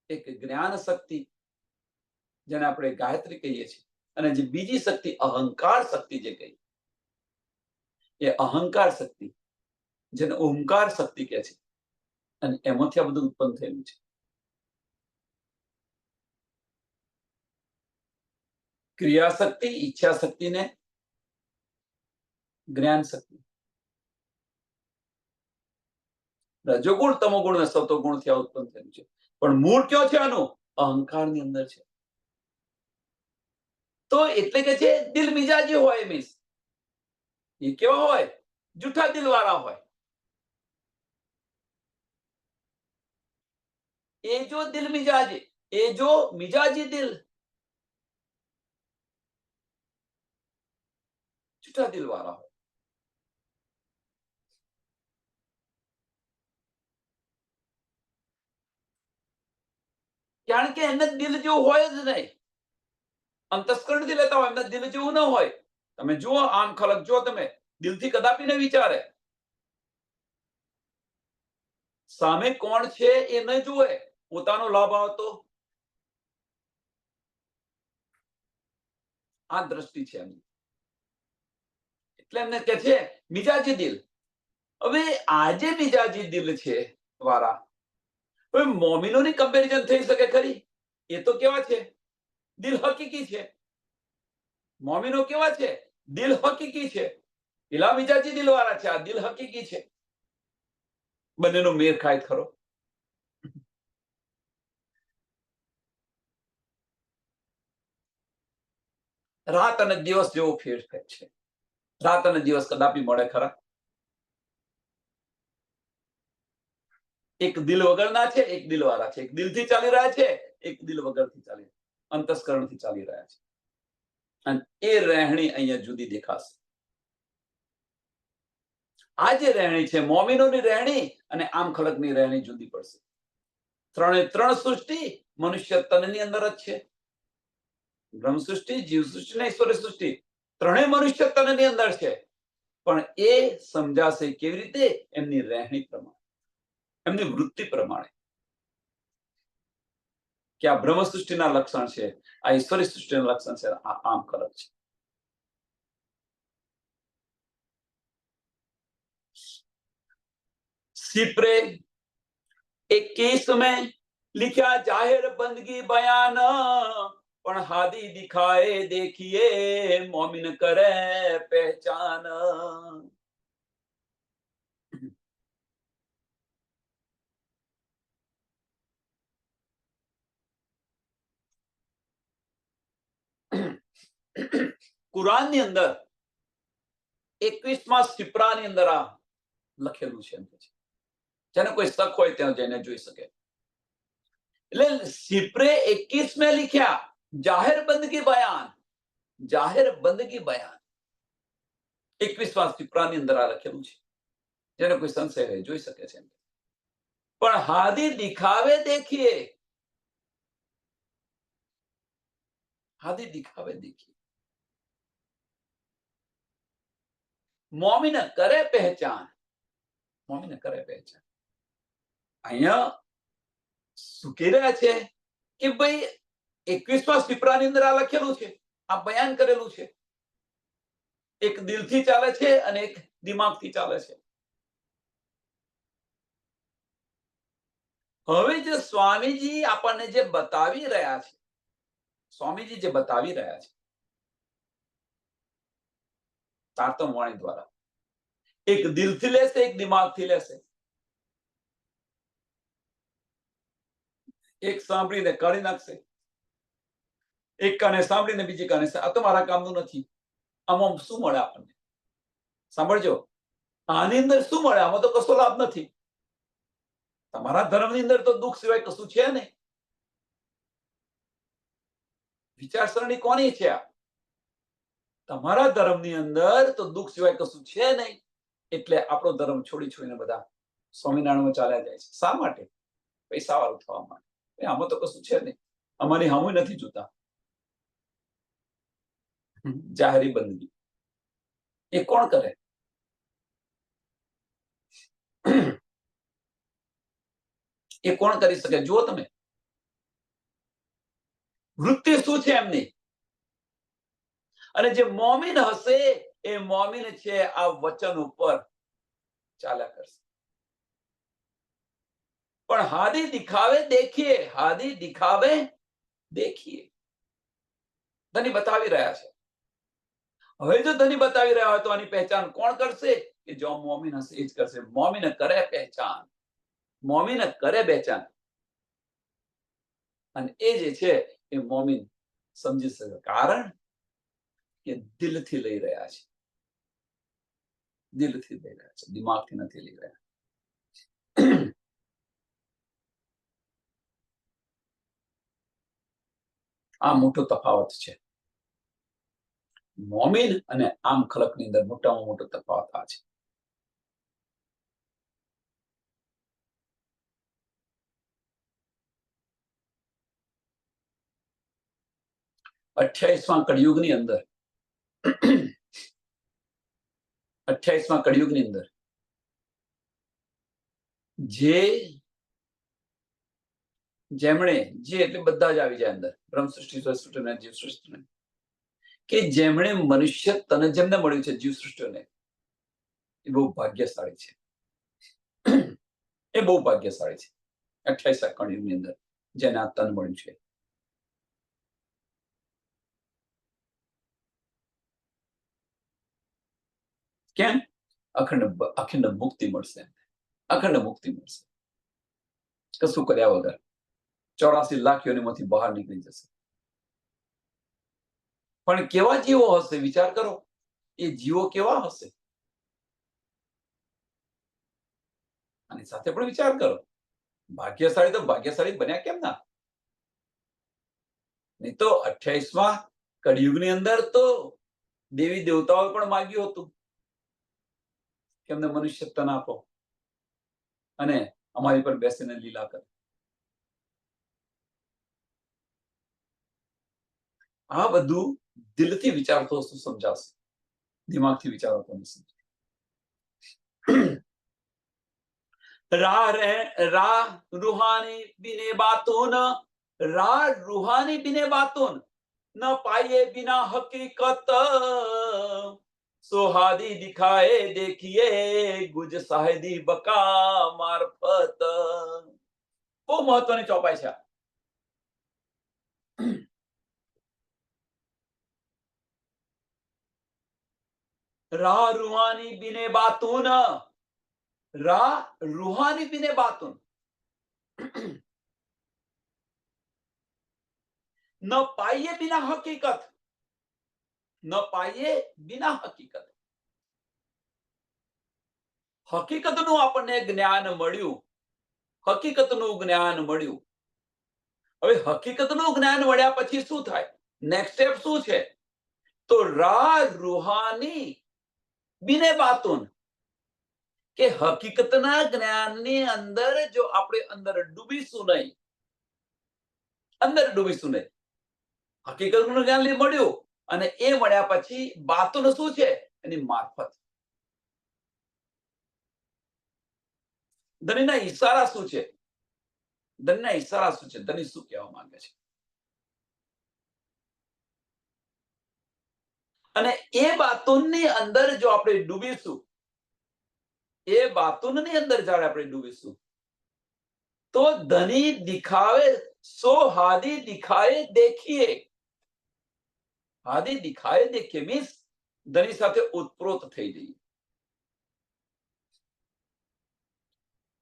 એક જ્ઞાન શક્તિ જેને આપણે ગાયત્રી કહીએ છીએ, અને જે બીજી શક્તિ અહંકાર શક્તિ જે કહી, એ અહંકાર શક્તિ જેને ઓમકાર શક્તિ કહે છે, અને એમાંથી આ બધું ઉત્પન્ન થયેલું છે. ક્રિયા શક્તિ, ઈચ્છા શક્તિ ને જ્ઞાન શક્તિ, રજોગુણ, તમોગુણ ને સતોગુણ થી ઉત્પન્ન થયેલું છે. પણ મૂળ કયો છે આનું? અહંકારની અંદર છે. તો એટલે કે છે દિલ મિજાજી હોય, મીન્સ એ કેવા હોય? જૂઠા દિલ વાળા હોય. એ જો દિલ મિજાજી, એ જો મિજાજી દિલ, જૂઠા દિલ વાળા હોય. કારણ કે એમને દિલ જેવું હોય જ નહીં. અંતસ્કરણથી લેતા હોય, એમને દિલ જેવું ન હોય. તમે જુઓ આમ ખલક, જો તમે દિલથી કદાપી ન વિચારે. સામે કોણ છે એ ન જુએ, પોતાનો લાભ આવતો, આ દ્રષ્ટિ છે એમની. એટલે એમને કે છે મિજાજી દિલ. હવે આજે મિજાજી દિલ છે વાળા, હવે મોમિનોની કમ્પેરિઝન થઈ શકે ખરી? એ તો કેવા છે? દિલ હકીકી છે. મોમિનો કેવા છે? દિલ હકીકી છે. પેલા મિજાજી દિલ વાળા છે, આ દિલ હકીકી છે. બંનેનો મેળ ખાય ખરો? રાત અને દિવસ જેવો ફેર છે. રાત અને દિવસ કદાપી મળે ખરા? એક દિલ વગરના છે, એક દિલ વાળા છે. એક દિલથી ચાલી રહ્યા છે, એક દિલ વગરથી ચાલી, અંતસ્કરણથી ચાલી રહ્યા છે. અને એ રહેણી અહીંયા જુદી દેખાશે. આ જે રહેણી છે, મોમિનોની રહેણી અને આમ ખલકની રહેણી જુદી પડશે. ત્રણે ત્રણ સૃષ્ટિ મનુષ્ય તનની અંદર જ છે. બ્રહ્મ સૃષ્ટિ, જીવ સૃષ્ટિ ને ઈશ્વર સૃષ્ટિ ત્રણેય મનુષ્ય તનની અંદર છે. પણ એ સમજાશે કેવી રીતે? એમની રહેણી પ્રમાણે, એમની વૃત્તિ પ્રમાણે. કે આ બ્રહ્મ સૃષ્ટિના લક્ષણ છે, આ ઈશ્વરી સૃષ્ટિના લક્ષણ છે, આ આમ ખલક છે. સિપ્રે 21 में लिखा जाहिर बंदगी बयान, પણ હાદી દિખાએ દેખીએ મોમિન કરે પહેચાન. કુરાનની અંદર 21માં સિપ્રાની અંદર આ લખેલું છે. જેને કોઈ શક હોય ત્યાં જઈને જોઈ શકે. એટલે સિપ્રે 21 में लिखा जाहिर बंदगी बयान, જાહેર બંદગી બયાન 21માં સિપ્રાની અંદર આ લખેલું છે. જેને કોઈ સંશય હોય જોઈ શકે છે. પણ હાદી દિખાવે દેખીએ, आदि दिखावे देखिए, मोमिन करे पहचान, મોમીને કરે પહેચાન. અહીંયા શું કહી રહ્યા છે કે ભાઈ 21મા સિપરાની અંદર આ લખેલું છે, આ બયાન કરેલું છે. એક દિલથી ચાલે છે અને એક દિમાગથી ચાલે છે. હવે જે સ્વામીજી આપણને જે બતાવી રહ્યા છે, સ્વામીજી જે બતાવી રહ્યા છે તારતમ વાણી દ્વારા, એક દિલથી લેશે, એક દિમાગથી લેશે. એક સાંભળીને કાઢી નાખશે, એક કાને સાંભળીને બીજી કાને આ તો મારા કામનું નથી. આમાં શું મળે આપણને? સાંભળજો, આની અંદર શું મળે? આમાં તો કશો લાભ નથી. તમારા ધર્મની અંદર તો દુઃખ સિવાય કશું છે નહીં. વિચારસરણી કોની છે આ? તમારા ધર્મની અંદર તો દુઃખ સિવાય કશું છે નહીં. એટલે આપણો ધર્મ છોડી છોડીને બધા સ્વામિનારાયણમાં ચાલ્યા જાય છે. શા માટે? પૈસા વાળું થવા માટે. આમાં તો કશું છે નહીં. અમારી હામું નથી જોતા. જાહેરી બંદગી એ કોણ કરે? એ કોણ કરી શકે? જુઓ તમે, વૃત્તિ શું છે એમની. અને જે મોમીન હશે એ મોમીન છે આ વચન ઉપર ચાલ્યા કરશે. પણ હાદી દિખાવે દેખીએ, હાદી દિખાવે દેખીએ. ધની બતાવી રહ્યા છે. હવે જો ધની બતાવી રહ્યા હોય તો આની પહેચાન કોણ કરશે? કે જો મોમીન હશે એ જ કરશે. મોમીન કરે પહેચાન, મોમીન કરે પહેચાન. અને એ જે છે એ મોમીન સમજી શકે. કારણ કે દિલથી લઈ રહ્યા છે, દિલથી લઈ રહ્યા છે, દિમાગથી નથી લઈ રહ્યા. આ મોટો તફાવત છે. મોમીન અને આમ ખલકની અંદર મોટામાં મોટો તફાવત આ છે. અઠ્યાવીસમાં કળિયુગની અંદર, 28મા કળિયુગની અંદર જેમણે જે એટલે બધા જ આવી જાય અંદર, બ્રહ્મ સૃષ્ટિ, સૃષ્ટિને, જીવ સૃષ્ટિને, કે જેમણે મનુષ્ય તને જેમને મળ્યું છે, જીવ સૃષ્ટિને, એ બહુ ભાગ્યશાળી છે. એ બહુ ભાગ્યશાળી છે 28મા કળિયુગની અંદર જેને આ તન મળ્યું છે. કેમ? અખંડ મુક્તિ મળશે, અખંડ મુક્તિ મળશે, કશું કર્યા વગર. 84 લાખ યોનિમાંથી બહાર નીકળી જશે. પણ કેવા જીવો હશે? વિચાર કરો, એ જીવો કેવા હશે? આની સાથે પણ વિચાર કરો. ભાગ્યશાળી તો ભાગ્યશાળી બન્યા કેમ ના? નહીં તો 28મા કળિયુગની અંદર તો દેવી દેવતાઓ પણ માગ્યું હતું કે અમને મનુષ્ય તન આપો અને અમારી પર બેસીને લીલા કરે. આ બધું દિલથી વિચારતો શું સમજાશે? દિમાગથી વિચારો તો નહીં સમજાય. રાહ રૂહાની બિને બાતોન, રાહ રૂહાની બિને બાતોન, ન પાઈએ બિના હકીકત, સોહાદી દિખાએ દેખીએ ગુજ સાહેદી બકા મારફત. બહુ મહત્વની ચોપાઈ છે. રાહ રૂહાની બિને બાતોન, રાહ રૂહાની બિને બાતોન, ન પાઈએ બિના હકીકત, ન પાઈએ બિના હકીકત. હકીકતનું આપણને જ્ઞાન મળ્યું, હકીકતનું જ્ઞાન મળ્યું. હવે હકીકતનું જ્ઞાન મળ્યા પછી શું થાય? નેક્સ્ટ સ્ટેપ શું છે? તો રાહ રૂહાની બિને બાતોન, કે હકીકતના જ્ઞાનની અંદર જો આપણે અંદર ડૂબીશું નહીં, અંદર ડૂબીશું નહીં, હકીકતનું જ્ઞાન મળ્યું, અને એ મળ્યા પછી બાતોનું શું છે? એની મારફત. ધણીના ઈશારા શું છે? ધણીના ઈશારા શું છે? ધણી શું કહેવા માંગે છે? અને એ બાતોની અંદર જો આપણે ડૂબીશું, એ બાતોની અંદર જ્યારે આપણે ડૂબીશું, તો ધણી દિખાવે સો હાદી દિખાએ દેખીએ. હાદી દિખાએ દેખીએ મીન્સ ધણી સાથે ઉતપ્રોત થઈ જઈએ.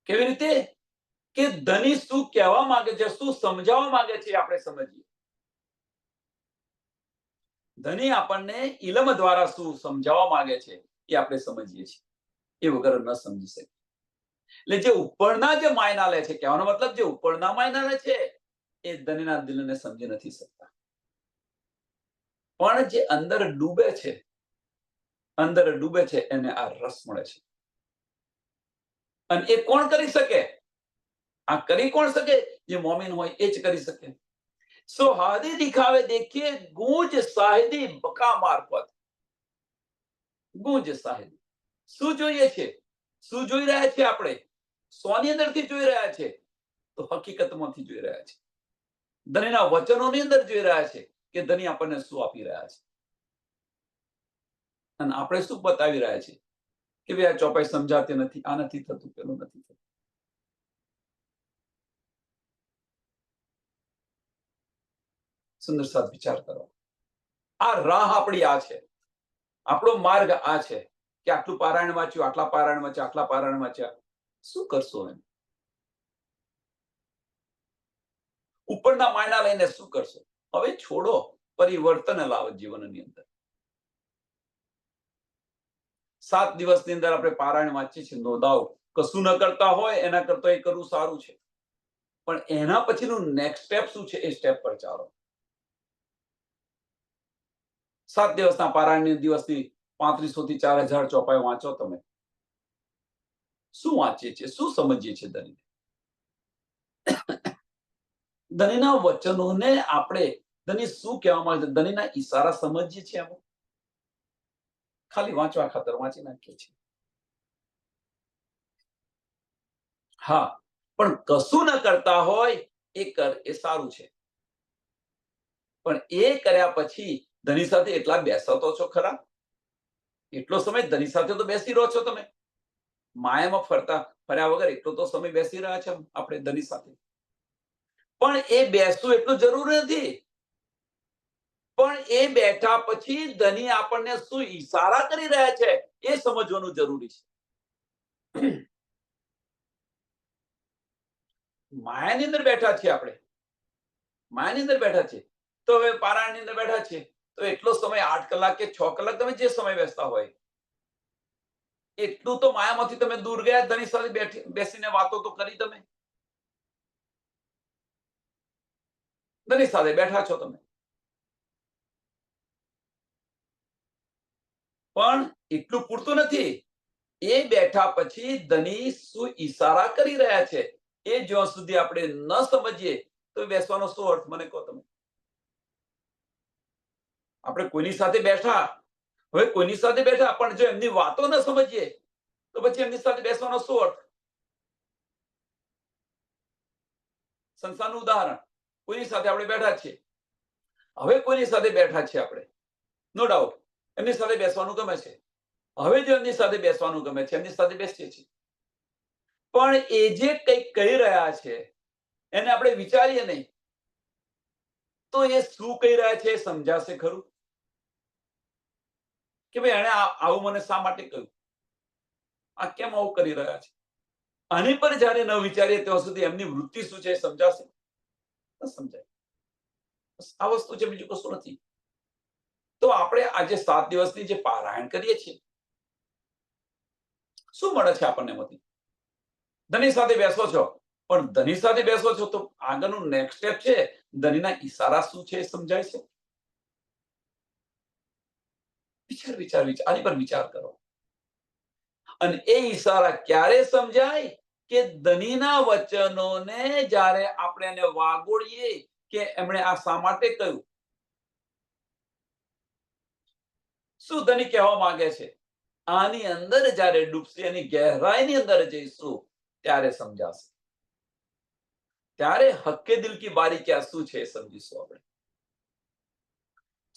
કેવી રીતે? કે ધણી શું કહેવા માંગે છે, શું સમજાવવા માંગે છે, આપણે સમજીએ. ધણી આપણને ઇલમ દ્વારા શું સમજાવવા માંગે છે એ આપણે સમજીએ છીએ. એ વગર ન સમજી શકીએ. એટલે જે ઉપરના જે માયના લે છે, કહેવાનો મતલબ જે ઉપરના માયના લે છે એ ધણીના દિલને સમજી નથી શકતા. પણ જે અંદર ડૂબે છે એને આ રસ મળે છે. અને એ કોણ કરી શકે? આ કરી કોણ શકે? જે મોમીન હોય એ જ કરી શકે. સો હાદી દિખાવે દેખીએ ગૂંજ સાહિદી બકા મારફત. ગૂંજ સાહિદી. શું જોઈએ છે? શું જોઈ રહ્યા છે આપણે? સોની અંદરથી જોઈ રહ્યા છે? તો હકીકતમાંથી જોઈ રહ્યા છે. ધણીના વચનોની અંદર જોઈ રહ્યા છે કે ધણી આપણને શું આપી રહ્યા છે. અને આપણે શું બતાવી રહ્યા છે કે ભાઈ આ ચોપાઈ સમજાતી નથી, આ નથી થતું, પેલું નથી થતું. સુંદર સાથ વિચાર કરો. આ રાહ આપણી આ છે, આપણો માર્ગ આ છે કે આટલું પારાયણ વાંચ્યું, આટલા પારાયણ વાંચ્યા, આટલા પારાયણ વાંચ્યા. શું કરશો એમ? ઉપરના માયના લઈને શું કરશો? હવે છોડો, પરિવર્તન લાવો જીવનની અંદર. 7 દિવસની અંદર આપણે પારાયણ વાંચીએ છીએ, નો ડાઉટ. કશું ન કરતા હોય એના કરતા એ કરવું સારું છે. પણ એના પછીનું નેક્સ્ટ સ્ટેપ શું છે? એ સ્ટેપ પર ચાલો. 7 દિવસના પારાયણની દિવસની 3500 થી 4000 ચોપાઈ વાંચો તમે. શું વાંચીએ છીએ? શું સમજીએ છીએ ધણીને? ધણીના વચનોને આપણે ધણી શું કહેવા માંગે છે, ધણીના ઈશારા સમજીએ છીએ આપણે? ખાલી વાંચવા ખાતર વાંચી નાખીએ છીએ. હા, પણ કશું ન કરતા હોય એ સારું છે. પણ એ કર્યા પછી ધણી સાથે એટલા બેસતો છો ખરા? એટલો સમય ધણી સાથે તો બેસી રહો છો તમે. માયામાં ફર્યા વગર એટલો તો સમય બેસી રહ્યા છે આપણે ધણી સાથે. પણ એ બેસવું એટલું જરૂરી નથી. પણ એ બેઠા પછી ધણી આપણને શું ઈશારા કરી રહ્યા છે એ સમજવાનું જરૂરી છે. માયાની અંદર બેઠા છીએ આપણે. માયાની અંદર બેઠા છીએ. તો હવે પારાયણની અંદર બેઠા છીએ તો એટલો સમય 8 કલાક કે 6 કલાક તમે જે સમય બેસતા હોય એટલું તો માયામાંથી તમે દૂર ગયા, ધણી સાથે બેસીને વાતો તો કરી તમે. ધણી સાથે બેઠા છો તમે. પણ એટલું પૂરતું નથી. એ બેઠા પછી ધણી શું ઈશારા કરી રહ્યા છે એ જ્યાં સુધી આપણે ન સમજીએ તો બેસવાનો શું અર્થ? મને કહો તમે. આપણે કોઈની સાથે બેઠા, હવે કોઈની સાથે બેઠા પણ જો એમની વાતો ન સમજીએ તો પછી એમની સાથે બેસવાનો શું અર્થ? સંસારનું ઉદાહરણ, કોઈની સાથે આપણે બેઠા છીએ. હવે કોઈની સાથે બેઠા છીએ આપણે, નો ડાઉટ એમની સાથે બેસવાનું ગમે છે. હવે જો એમની સાથે બેસવાનું ગમે છે, એમની સાથે બેસીએ છીએ. પણ એ જે કંઈક કહી રહ્યા છે એને આપણે વિચારીએ નહીં તો એ શું કહી રહ્યા છે એ સમજાશે ખરું? કે ભાઈ એને આવું મને શા માટે કહ્યું? આ કેમ આવું કરી રહ્યા છે? આની પર જ્યારે ન વિચારીએ ત્યાં સુધી એમની વૃત્તિ શું છે એ સમજાશે? ન સમજાય. આ વસ્તુ છે, બીજું કશું નથી. તો આપણે આજે 7 દિવસની જે પારાયણ કરીએ છીએ શું મળે છે આપણને એમાંથી? ધણી સાથે બેસો છો, પણ ધણી સાથે બેસો છો તો આગળનું નેક્સ્ટ સ્ટેપ છે, ધણીના ઈશારા શું છે એ સમજાય છે? વિચાર આની પર વિચાર કરો. અને એ ઈશારા ક્યારે સમજાય? કે ધણીના વચનોને જ્યારે આપણે એને વાગોળીએ કે એમણે આ શા માટે કહ્યું, શું ધની કહેવા માંગે છે? આની અંદર જ્યારે ડૂબશે, એની ગહેરાઈની અંદર જઈશું, ત્યારે સમજાશે. ત્યારે હક્કે દિલ કી બારીકિયા શું છે એ સમજીશું આપણે.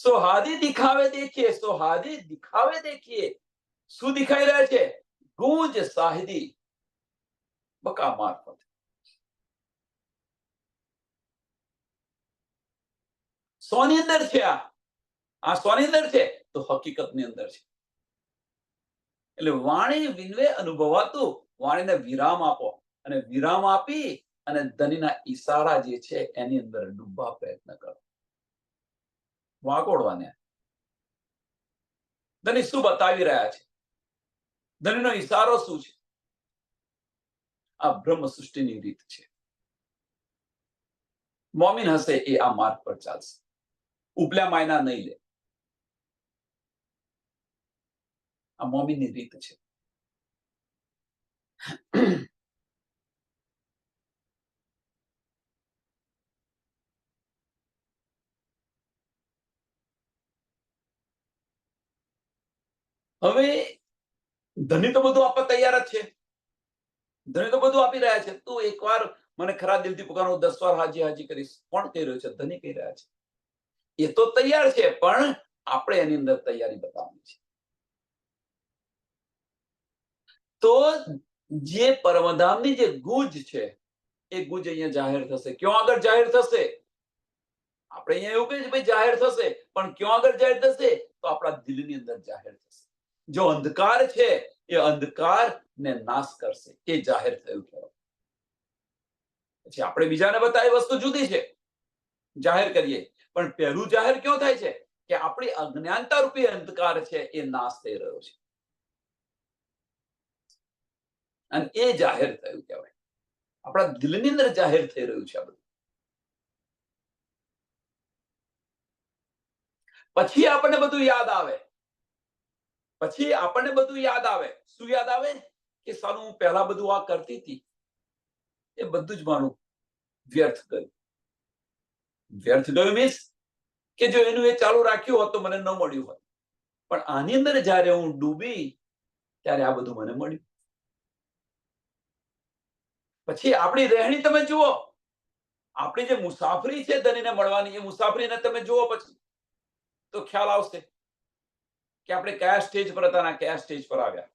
સોહાદી દિખાવે દેખીએ, સોહાદી દિખાવે દેખીએ. શું દેખાઈ રહ્યા છે? ગૂંજ સાહિદી બકા મારફત. સોની અંદર છે આ સોની અંદર છે તો હકીકતની અંદર છે. એટલે વાણી વિનવે અનુભવાતું, વાણીને વિરામ આપો અને વિરામ આપી અને ધનીના ઈશારા જે છે એની અંદર ડૂબવા પ્રયત્ન કરો. વાકોડવાને ધની શું બતાવી રહ્યા છે, ધનીનો ઈશારો શું છે? આ બ્રહ્મ સૃષ્ટિની રીત છે. મોમીન હશે એ આ માર્ગ પર ચાલશે, ઉપલા માયના નહીં લે. આ મોમીનની રીત છે. હવે ધની તો બધું આપવા તૈયાર જ છે, ધની તો બધું આપી રહ્યા છે. તું એકવાર મને ખરા દિલથી પુકારો, 10 વાર હાજી હાજી કરીશ. કોણ કહી રહ્યું છે? ધની કહી રહ્યા છે. એ તો તૈયાર છે, પણ આપણે એની અંદર તૈયારી બતાવવાની છે. તો જે પરમધામની જે ગુંજ છે એ ગુંજ અહીંયા જાહેર થશે. ક્યાં આગળ જાહેર થશે? આપણે અહીંયા એવું કહીએ છીએ ભાઈ જાહેર થશે, પણ ક્યાં આગળ જાહેર થશે? તો આપણા દિલની અંદર જાહેર થશે. જો અંધકાર છે એ અંધકારને નાશ કરશે, એ જાહેર થયું કહેવાય. પછી આપણે બીજાને બતાવી વસ્તુ જુદી છે, જાહેર કરીએ, પણ પહેલું જાહેર ક્યાં થાય છે? કે આપણી અજ્ઞાનતા રૂપી અંધકાર છે એ નાશ થઈ રહ્યો છે, અને એ જાહેર થયું કહેવાય. આપણા દિલની અંદર જાહેર થઈ રહ્યું છે આ બધું. પછી આપણને બધું યાદ આવે. પછી આપણને બધું યાદ આવે. શું યાદ આવે? કે સાલું હું પહેલા બધું આ કરતી હતી, એ બધું જ મારું વ્યર્થ ગયું. વ્યર્થ ગયું મીન્સ કે જો એનું એ ચાલુ રાખ્યું હોત તો મને ન મળ્યું હોત, પણ આની અંદર જ્યારે હું ડૂબી ત્યારે આ બધું મને મળ્યું. પછી આપણી રહેણી તમે જુઓ, આપણી જે મુસાફરી છે ધનીને મળવાની, એ મુસાફરીને તમે જુઓ પછી તો ખ્યાલ આવશે કે આપણે કયા સ્ટેજ પર હતા અને કયા સ્ટેજ પર આવ્યા.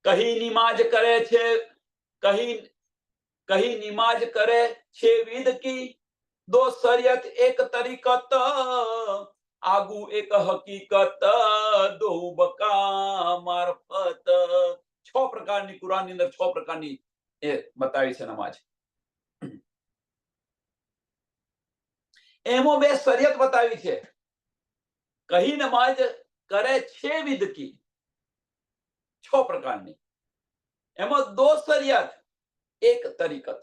કહી નિમાજ કરે છે, કહી નિમાજ કરે છે વિદ કી, દો શરિયત એક તરીકત, આગુ એક હકીકત, દો બકા મારફત. 6 પ્રકારની કુરાનની અંદર 6 પ્રકારની એ બતાવી છે નમાજ. એમાં 2 શરિયત બતાવી છે. કહી નમાજ કરે છે વિદ કી, 6 પ્રકારની, એમાં 2 શરિયત એક તરીકત.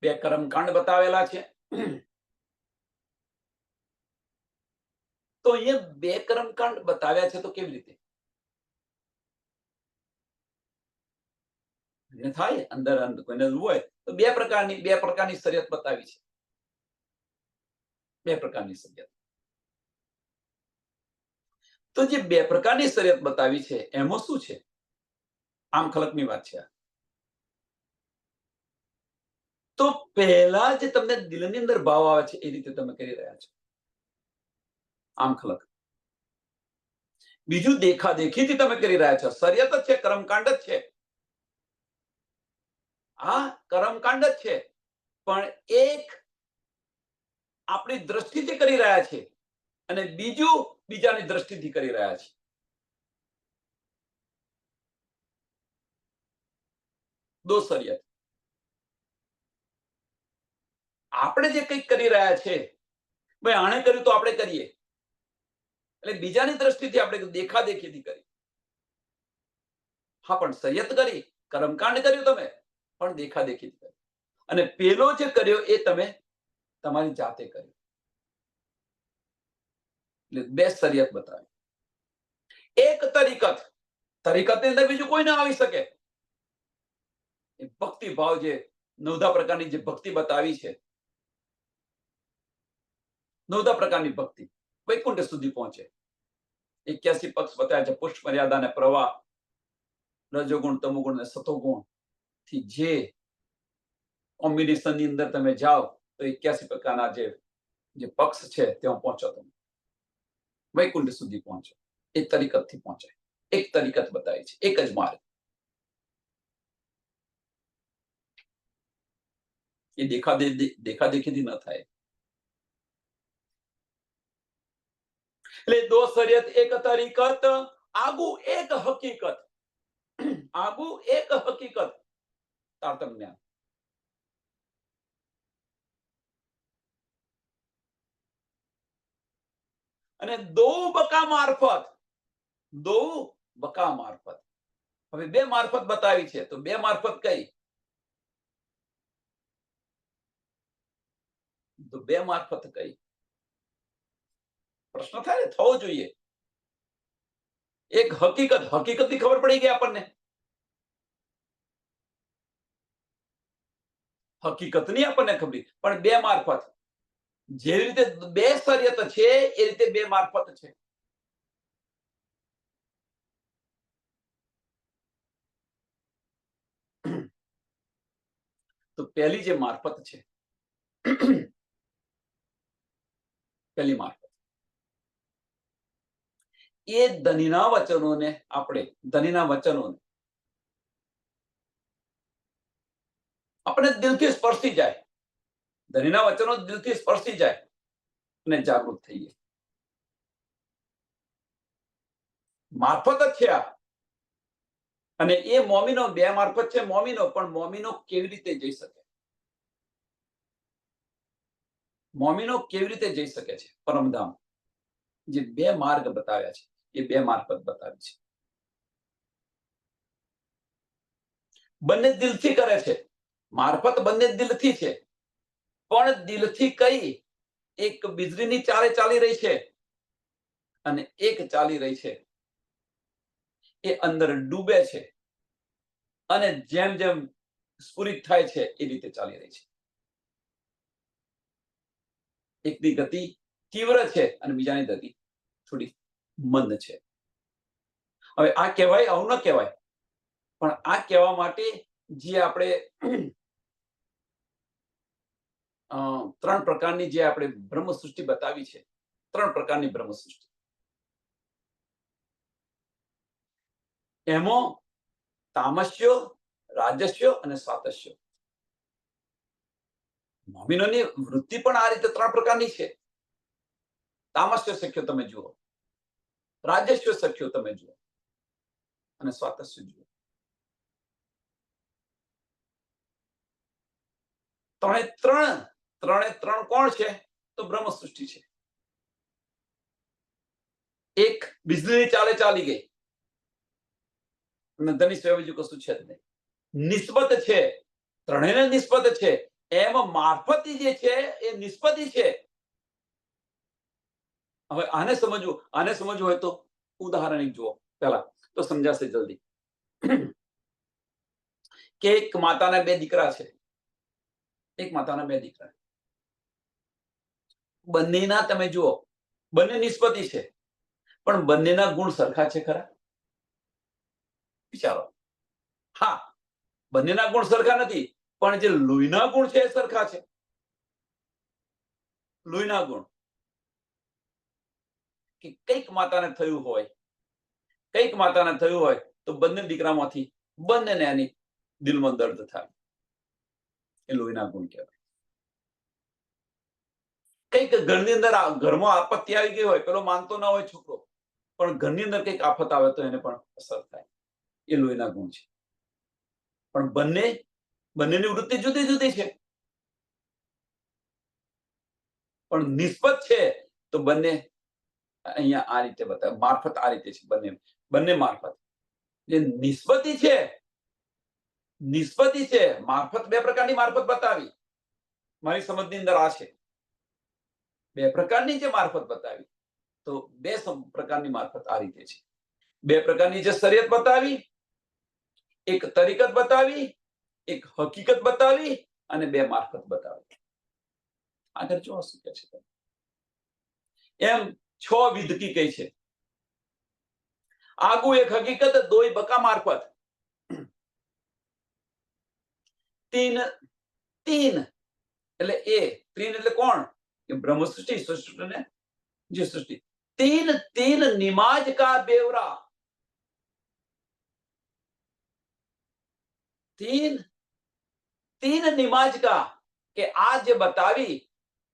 બે કર્મકાંડ બતાવેલા છે. તો અહીંયા 2 કર્મકાંડ બતાવ્યા છે, તો કેવી રીતે થાય? અંદર કોઈને હોય તો 2 પ્રકારની શરિયત બતાવી છે. 2 પ્રકારની શરિયત. તો જે 2 પ્રકારની શરિયત બતાવી છે એમાં શું છે? આમ ખલકની વાત છે. તો પહેલા જે તમને દિલની અંદર ભાવ આવે છે એ રીતે તમે કરી રહ્યા છો, આમ ખલક. બીજું દેખાદેખીથી તમે કરી રહ્યા છો. શરિયત જ છે, કર્મકાંડ જ છે. આ કર્મકાંડ જ છે, પણ એક આપણી દ્રષ્ટિથી કરી રહ્યા છે અને બીજું બીજાની દ્રષ્ટિથી કરી રહ્યા છે. દો શરિયત. આપણે જે કંઈક કરી રહ્યા છે, ભાઈ આણે કર્યું તો આપણે કરીએ, એટલે બીજાની દ્રષ્ટિથી આપણે દેખાદેખીથી કરી. હા, પણ શરિયત કરી, કર્મકાંડ કર્યું તમે, પણ દેખાદેખીથી કરી. અને પેલો જે કર્યો એ તમે તમારી જાતે કર્યું. એટલે બે શરીયત બતાવી. એક તરીકત, તરીકતની અંદર બીજું કોઈ ના આવી શકે. એ ભક્તિ ભાવ, જે 9 પ્રકારની જે ભક્તિ બતાવી છે, 9 પ્રકારની ભક્તિ વૈકુંઠ સુધી પહોંચે. 81 પક્ષ બતાવ્યા છે. પુષ્પ મર્યાદા અને પ્રવાહ, રજોગુણ, તમોગુણ અને સતોગુણ થી જે કોમ્બિનેશનની અંદર તમે જાઓ તો 81 પ્રકારના જે પક્ષ છે ત્યાં પહોંચો તમે. વૈકુંઠ સુધી પહોંચો. એક તરીકત થી પહોંચે. એક તરીકત બતાવી છે, એક જ માર્ગ. એ દેખાદેખીથી ન થાય. એટલે દો શરીયત એક તરીકત, આગુ એક હકીકત. આગુ એક હકીકત, તારતમ્ય જ્ઞાન. અને દો બકા મારફત, દો બકા મારફત. હવે બે મારફત બતાવી છે, તો બે મારફત કઈ? તો બે મારફત કઈ? પ્રશ્ન થાય ને, થવો જોઈએ. એક હકીકત, હકીકતની ખબર પડી ગઈ આપણને. હકીકતની આપણને ખબર, પણ બે મારફત. જે રીતે બે શરીયત છે એ રીતે બે મારફત છે. તો પહેલી જે મારફત છે, પહેલી મારફત એ ધનીના વચનોને, ધનીના વચનોને આપણે દિલથી સ્પર્શી જાય. ધનીના વચનો દિલથી સ્પર્શી જાય અને જાગૃત થઈએ. મારફત જ છે આ. અને એ મોમીનો બે મારફત છે. મોમીનો પણ મોમીનો કેવી રીતે જઈ શકે? મોમીનો કેવી રીતે જઈ શકે છે પરમધામ? જે બે માર્ગ બતાવ્યા છે એ બે મારફત બતાવી છે. બંને દિલથી કરે છે. મારફત બંને દિલથી છે, પણ દિલથી કઈ? એક વીજળીની ચાલે ચાલી રહી છે અને એક ચાલી રહી છે એ અંદર ડૂબે છે અને જેમ જેમ સ્ફુરિત થાય છે એ રીતે ચાલી રહી છે. એકની ગતિ તીવ્ર છે અને બીજાની ગતિ થોડી મંદ છે. હવે આ કહેવાય, આવું ન કહેવાય, પણ આ કહેવા માટે જે આપણે 3 પ્રકારની જે આપણે બ્રહ્મ સૃષ્ટિ બતાવી છે, 3 પ્રકારની બ્રહ્મ સૃષ્ટિ, એમાં તામસ્યો, રાજસ્યો અને સાતસ્યો. મોમીનોની વૃત્તિ પણ આ રીતે 3 પ્રકારની છે. તામસ્ય સખ્યો તમે જુઓ, રાજસ્ય સખ્યો તમે જુઓ અને સ્વાતસ્ય જુઓ. ત્રણે ત્રણ કોણ છે? તો બ્રહ્મ સૃષ્ટિ છે. એક વીજળીની ચાલે ચાલી ગઈ અને ધની સિવાય બીજું કશું છે જ નહીં. નિસ્બત છે, ત્રણેયને નિસ્બત છે. એમ મારફતી જે છે એ નિસ્બતી છે. હવે આને સમજવું હોય તો ઉદાહરણ એક જુઓ પહેલા, તો સમજાશે જલ્દી. કે એક માતાના 2 દીકરા છે. એક માતાના 2 દીકરા, બંનેના તમે જુઓ, બંને નિસ્બતી છે, પણ બંનેના ગુણ સરખા છે ખરા? વિચારો. હા, બંનેના ગુણ સરખા નથી, પણ જે લોહીના ગુણ છે એ સરખા છે. લોહીના ગુણ. કે કઈક માતાને થયું હોય તો બંને દીકરામાંથી બંનેને એની દિલમાં દર્દ થાય. એ લોહીના ગુણ કહેવાય. કઈક ઘરની અંદર, ઘરમાં આપત્તિ આવી ગઈ હોય, પેલો માનતો ના હોય છોકરો, પણ ઘરની અંદર કઈક આફત આવે તો એને પણ અસર થાય. એ લોહીના ગુણ છે. પણ બંનેની વૃત્તિ જુદી જુદી છે, પણ નિસ્બત છે. તો બંને અહીંયા આ રીતે બતાવે. મારફત આ રીતે છે. બંને મારફત. જે નિસ્બતી છે, મારફત 2 પ્રકારની મારફત બતાવી. મારી સમજની અંદર આ છે. બે પ્રકારની જે મારફત બતાવી, તો બે પ્રકારની મારફત આ રીતે છે. બે પ્રકારની જે શરીયત બતાવી, એક તરીકત બતાવી, એક હકીકત બતાવી અને બે મારફત બતાવી. આગળ જો શું કે છે એમ છ વિધકી કઈ છે. આગુ એક હકીકત, દોય બકા મારફત, તીન તીન એટલે એ ત્રીન એટલે કોણ? કે બ્રહ્મ સૃષ્ટિ, સૃષ્ટિ ને જે સૃષ્ટિ. તીન તીન નિમાજ કા બેવરા, તીન તીન નિમાજ કા, કે આ જે બતાવી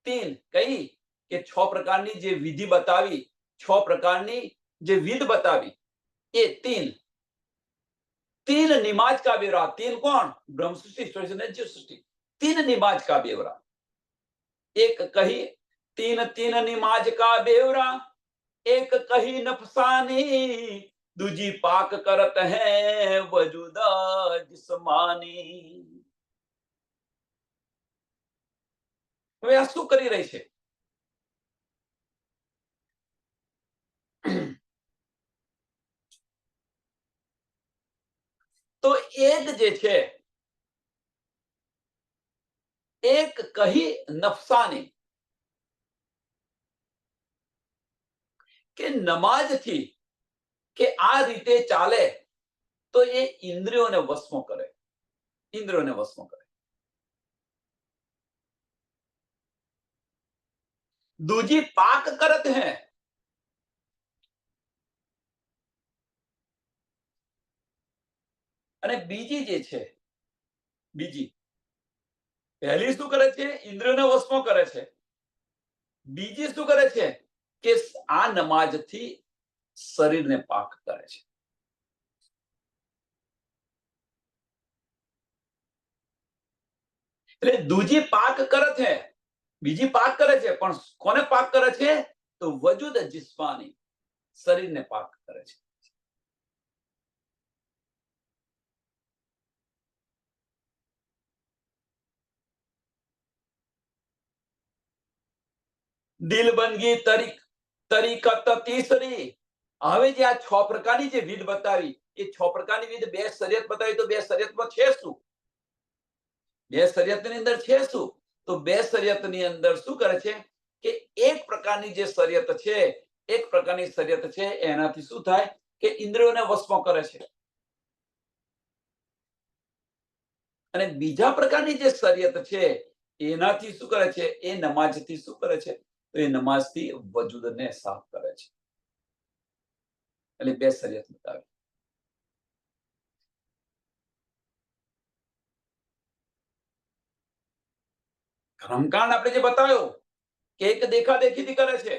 તીન કઈ કે છ પ્રકારની જે વિધિ બતાવી, છ પ્રકારની જે વિધ બતાવી, એ તીન તીન નિમાજ કા બેવરા. તીન કોણ? બ્રહ્મ સૃષ્ટિ, સૃષ્ટિ ને જીવ સૃષ્ટિ. તીન નિમાજ કા બેવરા. એક કહી તીન તીન નિમાજ કા બેવરા, એક કહી નફસાની, दूजी पाक करत है वजूदा जिस्मानी. હવે આ શું કરી રહી છે? તો એક જે છે, એક કહી નફસાની, કે નમાજથી કે આ રીતે ચાલે તો એ ઇન્દ્રિયોને વશમાં કરે, ઇન્દ્રિયોને વશમાં કરે. दूजी पाक करत है, અને બીજી જે છે, બીજી પહેલી શું કરે છે? ઇન્દ્રિયોને વશમાં કરે છે. બીજી શું કરે છે? કે આ નમાજથી શરીરને પાક કરે છે. એટલે દૂજી પાક કરે છે, બીજી પાક કરે છે, પણ કોને પાક કરે છે? તો વજૂદ જિસ્માની, શરીરને પાક કરે છે. દિલ બંદગી તરીકત તીસરી. હવે જે આ છ પ્રકારની જે વિધ બતાવી, એ છ પ્રકારની વિધ બે શરીયત બતાવી, તો બે શરીયતમાં છે શું? બે શરીયતની અંદર છે શું? તો બે શરીયતની અંદર શું કરે છે કે એક પ્રકારની જે શરીયત છે, એક પ્રકારની શરીયત છે, એનાથી શું થાય કે ઇન્દ્રિયોને વશમાં કરે છે. અને બીજા પ્રકારની જે શરીયત છે, એનાથી શું કરે છે? એ નમાજથી શું કરે છે? તો એ નમાજથી વજૂદને સાફ કરે છે. એટલે બે શરીયત બતાવી. કર્મકાંડ આપણે જે બતાવ્યો કે એક દેખાદેખીથી કરે છે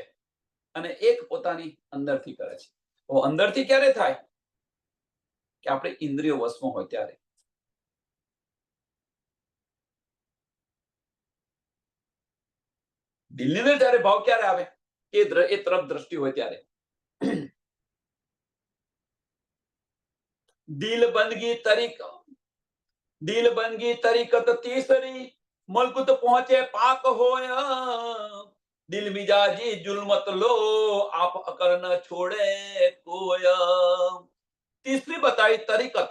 અને એક પોતાની અંદરથી કરે છે. તો અંદરથી ક્યારે થાય? કે આપણે ઇન્દ્રિયો વશમાં હોય ત્યારે. દિલની અંદર જ્યારે ભાવ ક્યારે આવે? એ તરફ દ્રષ્ટિ હોય ત્યારે. દિલ બંદગી તરીકત તીસરી, મલકુત પહોંચે પાક હોય, દિલ મિજાજી જુલ્મત લો આપ અકર ન છોડે કોય. તીસરી બતાવી તરીકત.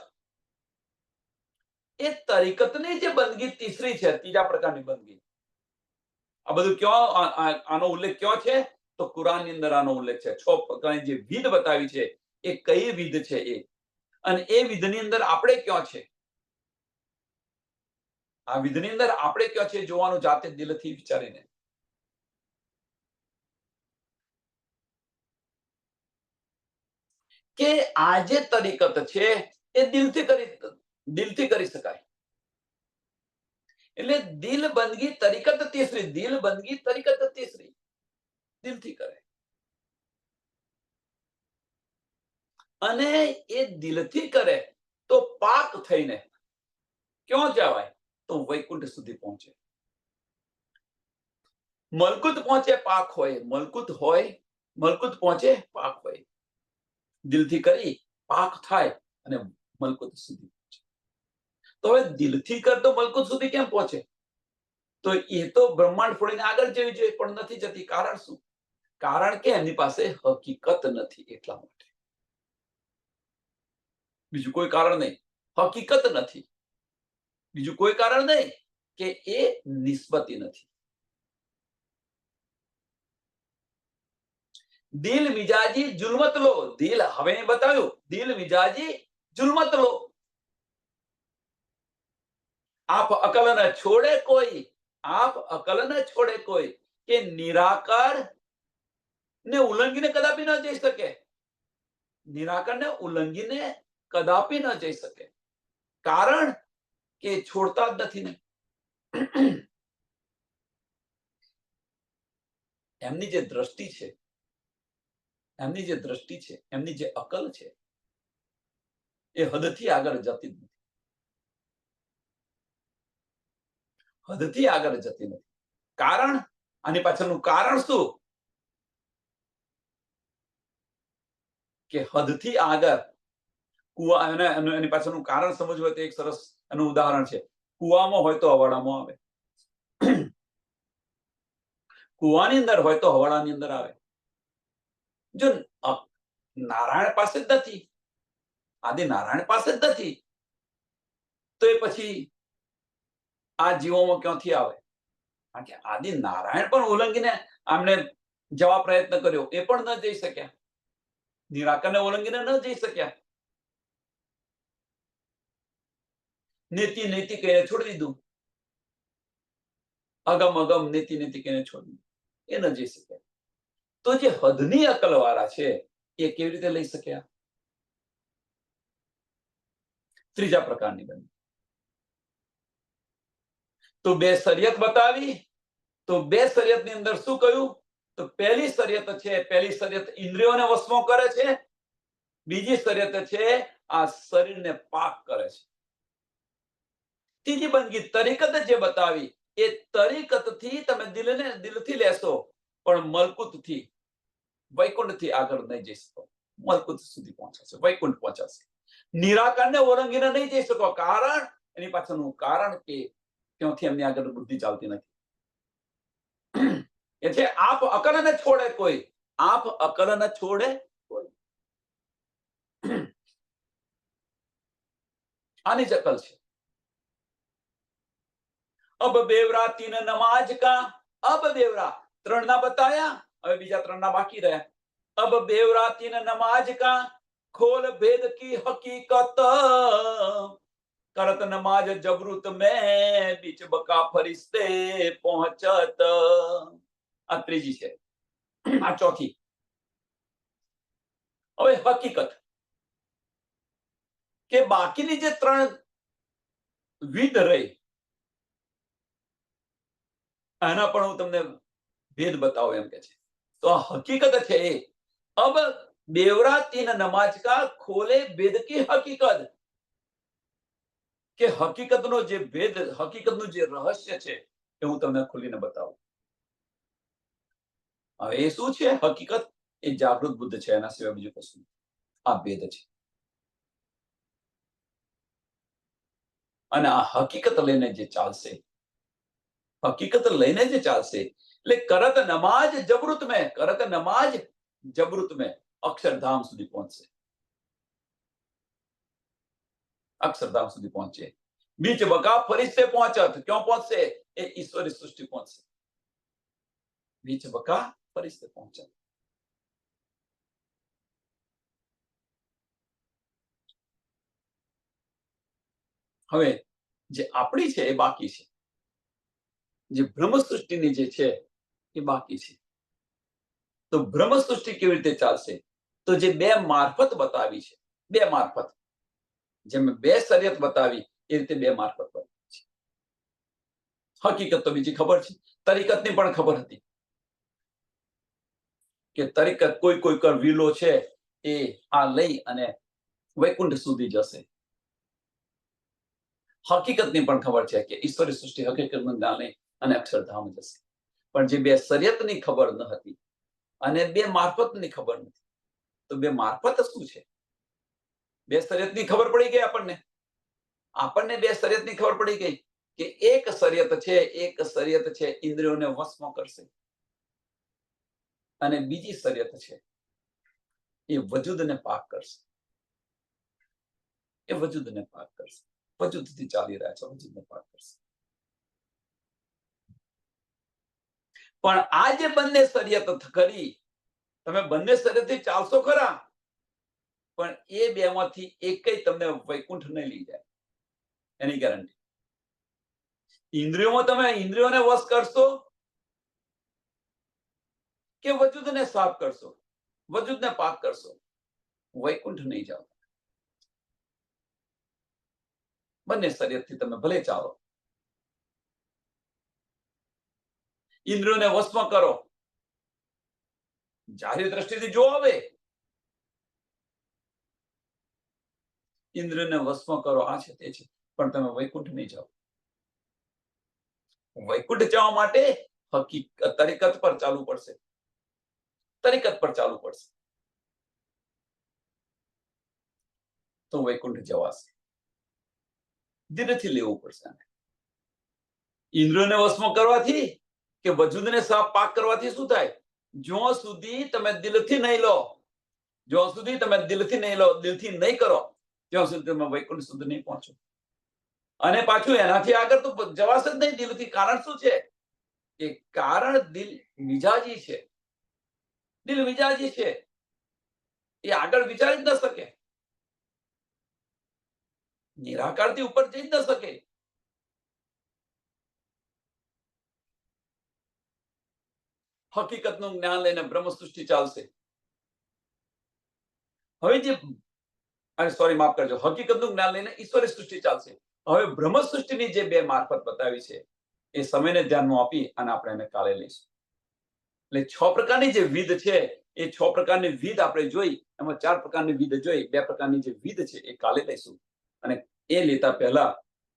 એ તરીકતની જે બંદગી તીસરી છે, ત્રીજા પ્રકારની બંદગી. આ બધું ક્યાં આનો ઉલ્લેખ ક્યાં છે? તો કુરાનની અંદર આનો ઉલ્લેખ છે. છ પ્રકારની જે વિધ બતાવી છે, એ કઈ વિધ છે એ, અને એ વિધની અંદર આપણે ક્યાં છે? આ વિધની અંદર આપણે ક્યાં છે જોવાનું, જાતે દિલથી વિચારીને. કે આ જે તરીકત છે એ દિલથી કરી શકાય. એટલે દિલ બંદગી તરીકત તીસરી, દિલ બંદગી તરીકત તીસરી, દિલથી કરે. અને એ દિલથી કરે તો પાક થઈને ક્યાં જવાય? તો વૈકુંઠ સુધી પહોંચે. મલકુત પહોંચે પાક હોય, મલકુત હોય, મલકુત પહોંચે પાક હોય. દિલથી કરી પાક થાય અને મલકુત સુધી પહોંચે. તો હવે દિલથી કરતો મલકુત સુધી કેમ પહોંચે? તો એ તો બ્રહ્માંડ ફોડીને આગળ જવી જોઈએ, પણ નથી જતી. કારણ શું? કારણ કે એમની પાસે હકીકત નથી, એટલા માટે. બીજું કોઈ કારણ નહીં. હકીકત નથી. બીજું કોઈ કારણ નહીં કે એ નિસ્બતી નથી. દિલ મિજાજી જુલ્મત લો. દિલ હવે બતાવ્યું, દિલ મિજાજી જુલ્મત લો. आप अकल न छोड़े कोई, आप अकल न छोड़े कोई કે નિરાકાર ને ઉલ્લંઘીને કદાપી ન જઈ શકે. નિરાકરને ઉલ્લંઘીને કદાપી ન જઈ શકે. કારણ કે છોડતા જ નથી ને. એમની જે દ્રષ્ટિ છે, એમની જે દ્રષ્ટિ છે, એમની જે અકલ છે, એ હદથી આગળ જતી જ નથી. હદથી આગળ જતી નથી. કારણ, આની પાછળનું કારણ શું? કે હદથી આગળ કુવા, એની પાછળનું કારણ સમજવું હોય તો એક સરસ એનું ઉદાહરણ છે. કુવામાં હોય તો હવાડામાં આવે, કુવાની અંદર હોય તો હવાડાની અંદર આવે. જો નારાયણ પાસે જ નથી, આદિ નારાયણ પાસે જ નથી, તો એ પછી આ જીવોમાં ક્યાંથી આવે? કારણ કે આદિ નારાયણ પણ ઉલ્લંઘીને આમને જવા પ્રયત્ન કર્યો, એ પણ ન જઈ શક્યા. નિરાકરને ઉલ્લંઘીને ન જઈ શક્યા. નેતિ નેતિ કહીને છોડી દીધું. અગમ અગમ નેતિ નેતિ કહીને છોડી દીધું. એ ન જઈ શક્યા. તો જે હદની અકલ વાળા છે, એ કેવી રીતે લઈ શક્યા? ત્રીજા પ્રકારની બની. તો બે શરિયત બતાવી. તો બે શરિયતની અંદર શું કહ્યું? તો પહેલી શરિયત છે, પહેલી શરિયત ઇન્દ્રિયોને વશમાં કરે છે. બીજી શરિયત છે આ શરીરને પાક કરે છે. ત્રીજી બંદગી તરીકત જે બતાવી, એ તરીકતથી તમે દિલથી લેશો, પણ મલકુતથી, વૈકુંઠથી આગળ નહીં જઈ શકો. મલકુત સુધી પહોંચાશે, વૈકુંઠ પહોંચાશે. નિરાકરને ઓળંગીને નહીં જઈ શકો. કારણ, એની પાછળનું કારણ કે ત્યાંથી એમની આગળ બુદ્ધિ ચાલતી નથી. એટલે આપ અકલ ન છોડે કોઈ, આપ અકલ ન છોડે કોઈ. આની જ અકલ છે. અબ બેવરા તીન નમાજ કા, અબ બેવરા ત્રણના બતાયા, હવે બીજા ત્રણના બાકી રહ્યા. અબ બેવરા તીન નમાજ કા, ખોલ ભેદ કી હકીકત, કરત નમાજ જબરુત મેં, બીચ બકા ફરિશ્તે પહોંચત. આ ત્રીજી છે. આ ચોથી. હવે હકીકત કે બાકીની જે ત્રણ વિધ રહી, આના પણ હું તમને ભેદ બતાવું એમ કે છે. તો આ હકીકત છે એ અબ બેવરા તીન નમાજ કા ખોલે ભેદ કી હકીકત, કે હકીકતનો જે ભેદ, હકીકતનું જે રહસ્ય છે, એ હું તમને ખોલીને બતાવું. હવે એ શું છે હકીકત? એ જાગૃત બુદ્ધ છે, એના સિવાય બીજું કશું. આ ભેદ છે. અને આ હકીકત લઈને જે ચાલશે, હકીકત લઈને જે ચાલશે, એટલે કરત નમાજ જબરુત મેં, કરત નમાજ જબરુત મેં અક્ષરધામ સુધી પહોંચશે. અક્ષરધામ સુધી પહોંચે. બીચ બકા ફરિશ્તે પહોંચત, ક્યાં પહોંચશે? એ ઈશ્વરી સૃષ્ટિ પહોંચશે. બીચ બકા ફરિશ્તે પહોંચત. હવે જે આપણી છે એ બાકી છે. જે બ્રહ્મ સૃષ્ટિની જે છે એ બાકી છે. તો બ્રહ્મ સૃષ્ટિ કેવી રીતે ચાલશે? તો જે બે મારફત બતાવી છે, બે મારફત, જેમ બે શરિયત બતાવી એ રીતે બે મારફત બતાવી છે. હકીકત તો બીજી ખબર છે, તરીકતની પણ ખબર હતી કે તરીકત કોઈ કર વિલો છે એ આ લઈ અને વૈકુંઠ સુધી જશે. હકીકતની પણ ખબર છે કે ઈશ્વરી સૃષ્ટિ હકીકતનું જ્ઞાન લઈ અને અક્ષરધામ જશે. પણ જે બે શરિયતની ખબર ન હતી અને બે મારફતની ખબર નથી. તો બે મારફત શું છે? બે શરિયતની ખબર પડી ગઈ આપણને. આપણને બે શરિયતની ખબર પડી ગઈ. કે એક શરીયત છે ઇન્દ્રિયોને વશમાં કરશે, અને બીજી શરીયત છે એ વજૂદને પાક કરશે. એ વજૂદને પાક કરશે. વજૂદથી ચાલી રહ્યા છે, વજૂદને પાક કરશે. પણ આ જે બંને શરીયત કરી, તમે બંને શરીયતથી ચાલશો ખરા, પણ એ બેમાંથી એકેય તમને વૈકુંઠ નહીં લઈ જાય, એની ગેરંટી. ઇન્દ્રિયોમાં તમે ઇન્દ્રિયોને વશ કરશો કે વજૂદને સાફ કરશો, વજૂદને પાક કરશો, વૈકુંઠ નહીં જાઓ. બંને શરીયતથી તમે ભલે ચાલો, ઇન્દ્રિયોને વશમાં કરો, જાહેર દ્રષ્ટિથી જો આવે, ઇન્દ્રિયોને વશમાં કરો, આ છે તે છે, પણ તમે વૈકુંઠ નહીં જાઓ. વૈકુંઠ જવા માટે તરીકત પર ચાલવું પડશે, તરીકત પર ચાલવું પડશે, તો વૈકુંઠ જવાશે. ધીરેથી લેવું પડશે. ઇન્દ્રિયોને વશમાં કરવાથી કે વજૂદને સાફ પાક કરવાથી શું થાય? જ્યાં સુધી તમે દિલથી નહીં લો, જ્યાં સુધી તમે દિલથી નહીં લો, દિલથી નહીં કરો, ત્યાં સુધી તમે વૈકુંઠ સુધી નહીં પહોંચો. અને પાછું એનાથી આગળ તો જવાશે જ નહીં દિલથી. કારણ શું છે? કે કારણ દિલ મિજાજી છે. દિલ મિજાજી છે, એ આગળ વિચારી જ ન શકે, નિરાકારથી ઉપર જઈ જ ન શકે. હકીકતનું જ્ઞાન લઈને બ્રહ્મ સૃષ્ટિ ચાલશે. હવે જે સોરી માફ કરજો, હકીકતનું જ્ઞાન લઈને ઈશ્વરી સૃષ્ટિ ચાલશે. હવે બ્રહ્મ સૃષ્ટિની જે બે મારફત બતાવી છે, એ સમયને ધ્યાનમાં આપી અને આપણે એને કાલે લઈશું. એટલે 6 પ્રકારની જે વિધ છે, એ 6 પ્રકારની વિધ આપણે જોઈ, એમાં 4 પ્રકારની વિધ જોઈ, 2 પ્રકારની જે વિધ છે એ કાલે લઈશું. અને એ લેતા પહેલા,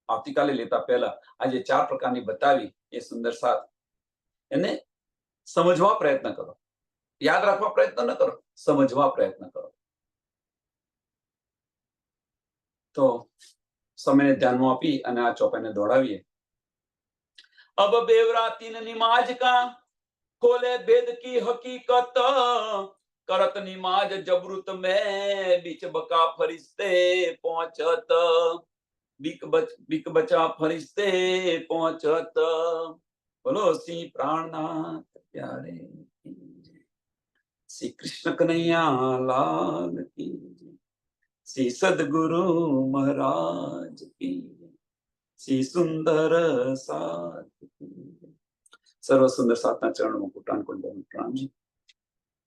આવતીકાલે લેતા પહેલા આ જે 4 પ્રકારની બતાવી એ સુંદર સાથ, એને સમજવા પ્રયત્ન કરો. યાદ રાખવા પ્રયત્ન ન કરો, સમજવા પ્રયત્ન કરો. તો સમયને ધ્યાનમાં આપી અને આ ચોપાઈને દોડાવીએ. અબ બેવરા તીન નિમાજ કા खोले भेद की हकीकत, करत निमाज जबरूत में बीच बका फरिश्ते पहुंचत, बीक बचा फरिश्ते पहुंचत. बोलो श्री प्राणनाथ प्यारे श्री कृष्ण कन्हैया लाल की, श्री सदगुरु महाराज की, श्री सुंदर साथ की. સર્વ સુંદર સાતના ચરણમાં કોટાન કોટ પ્રણામ.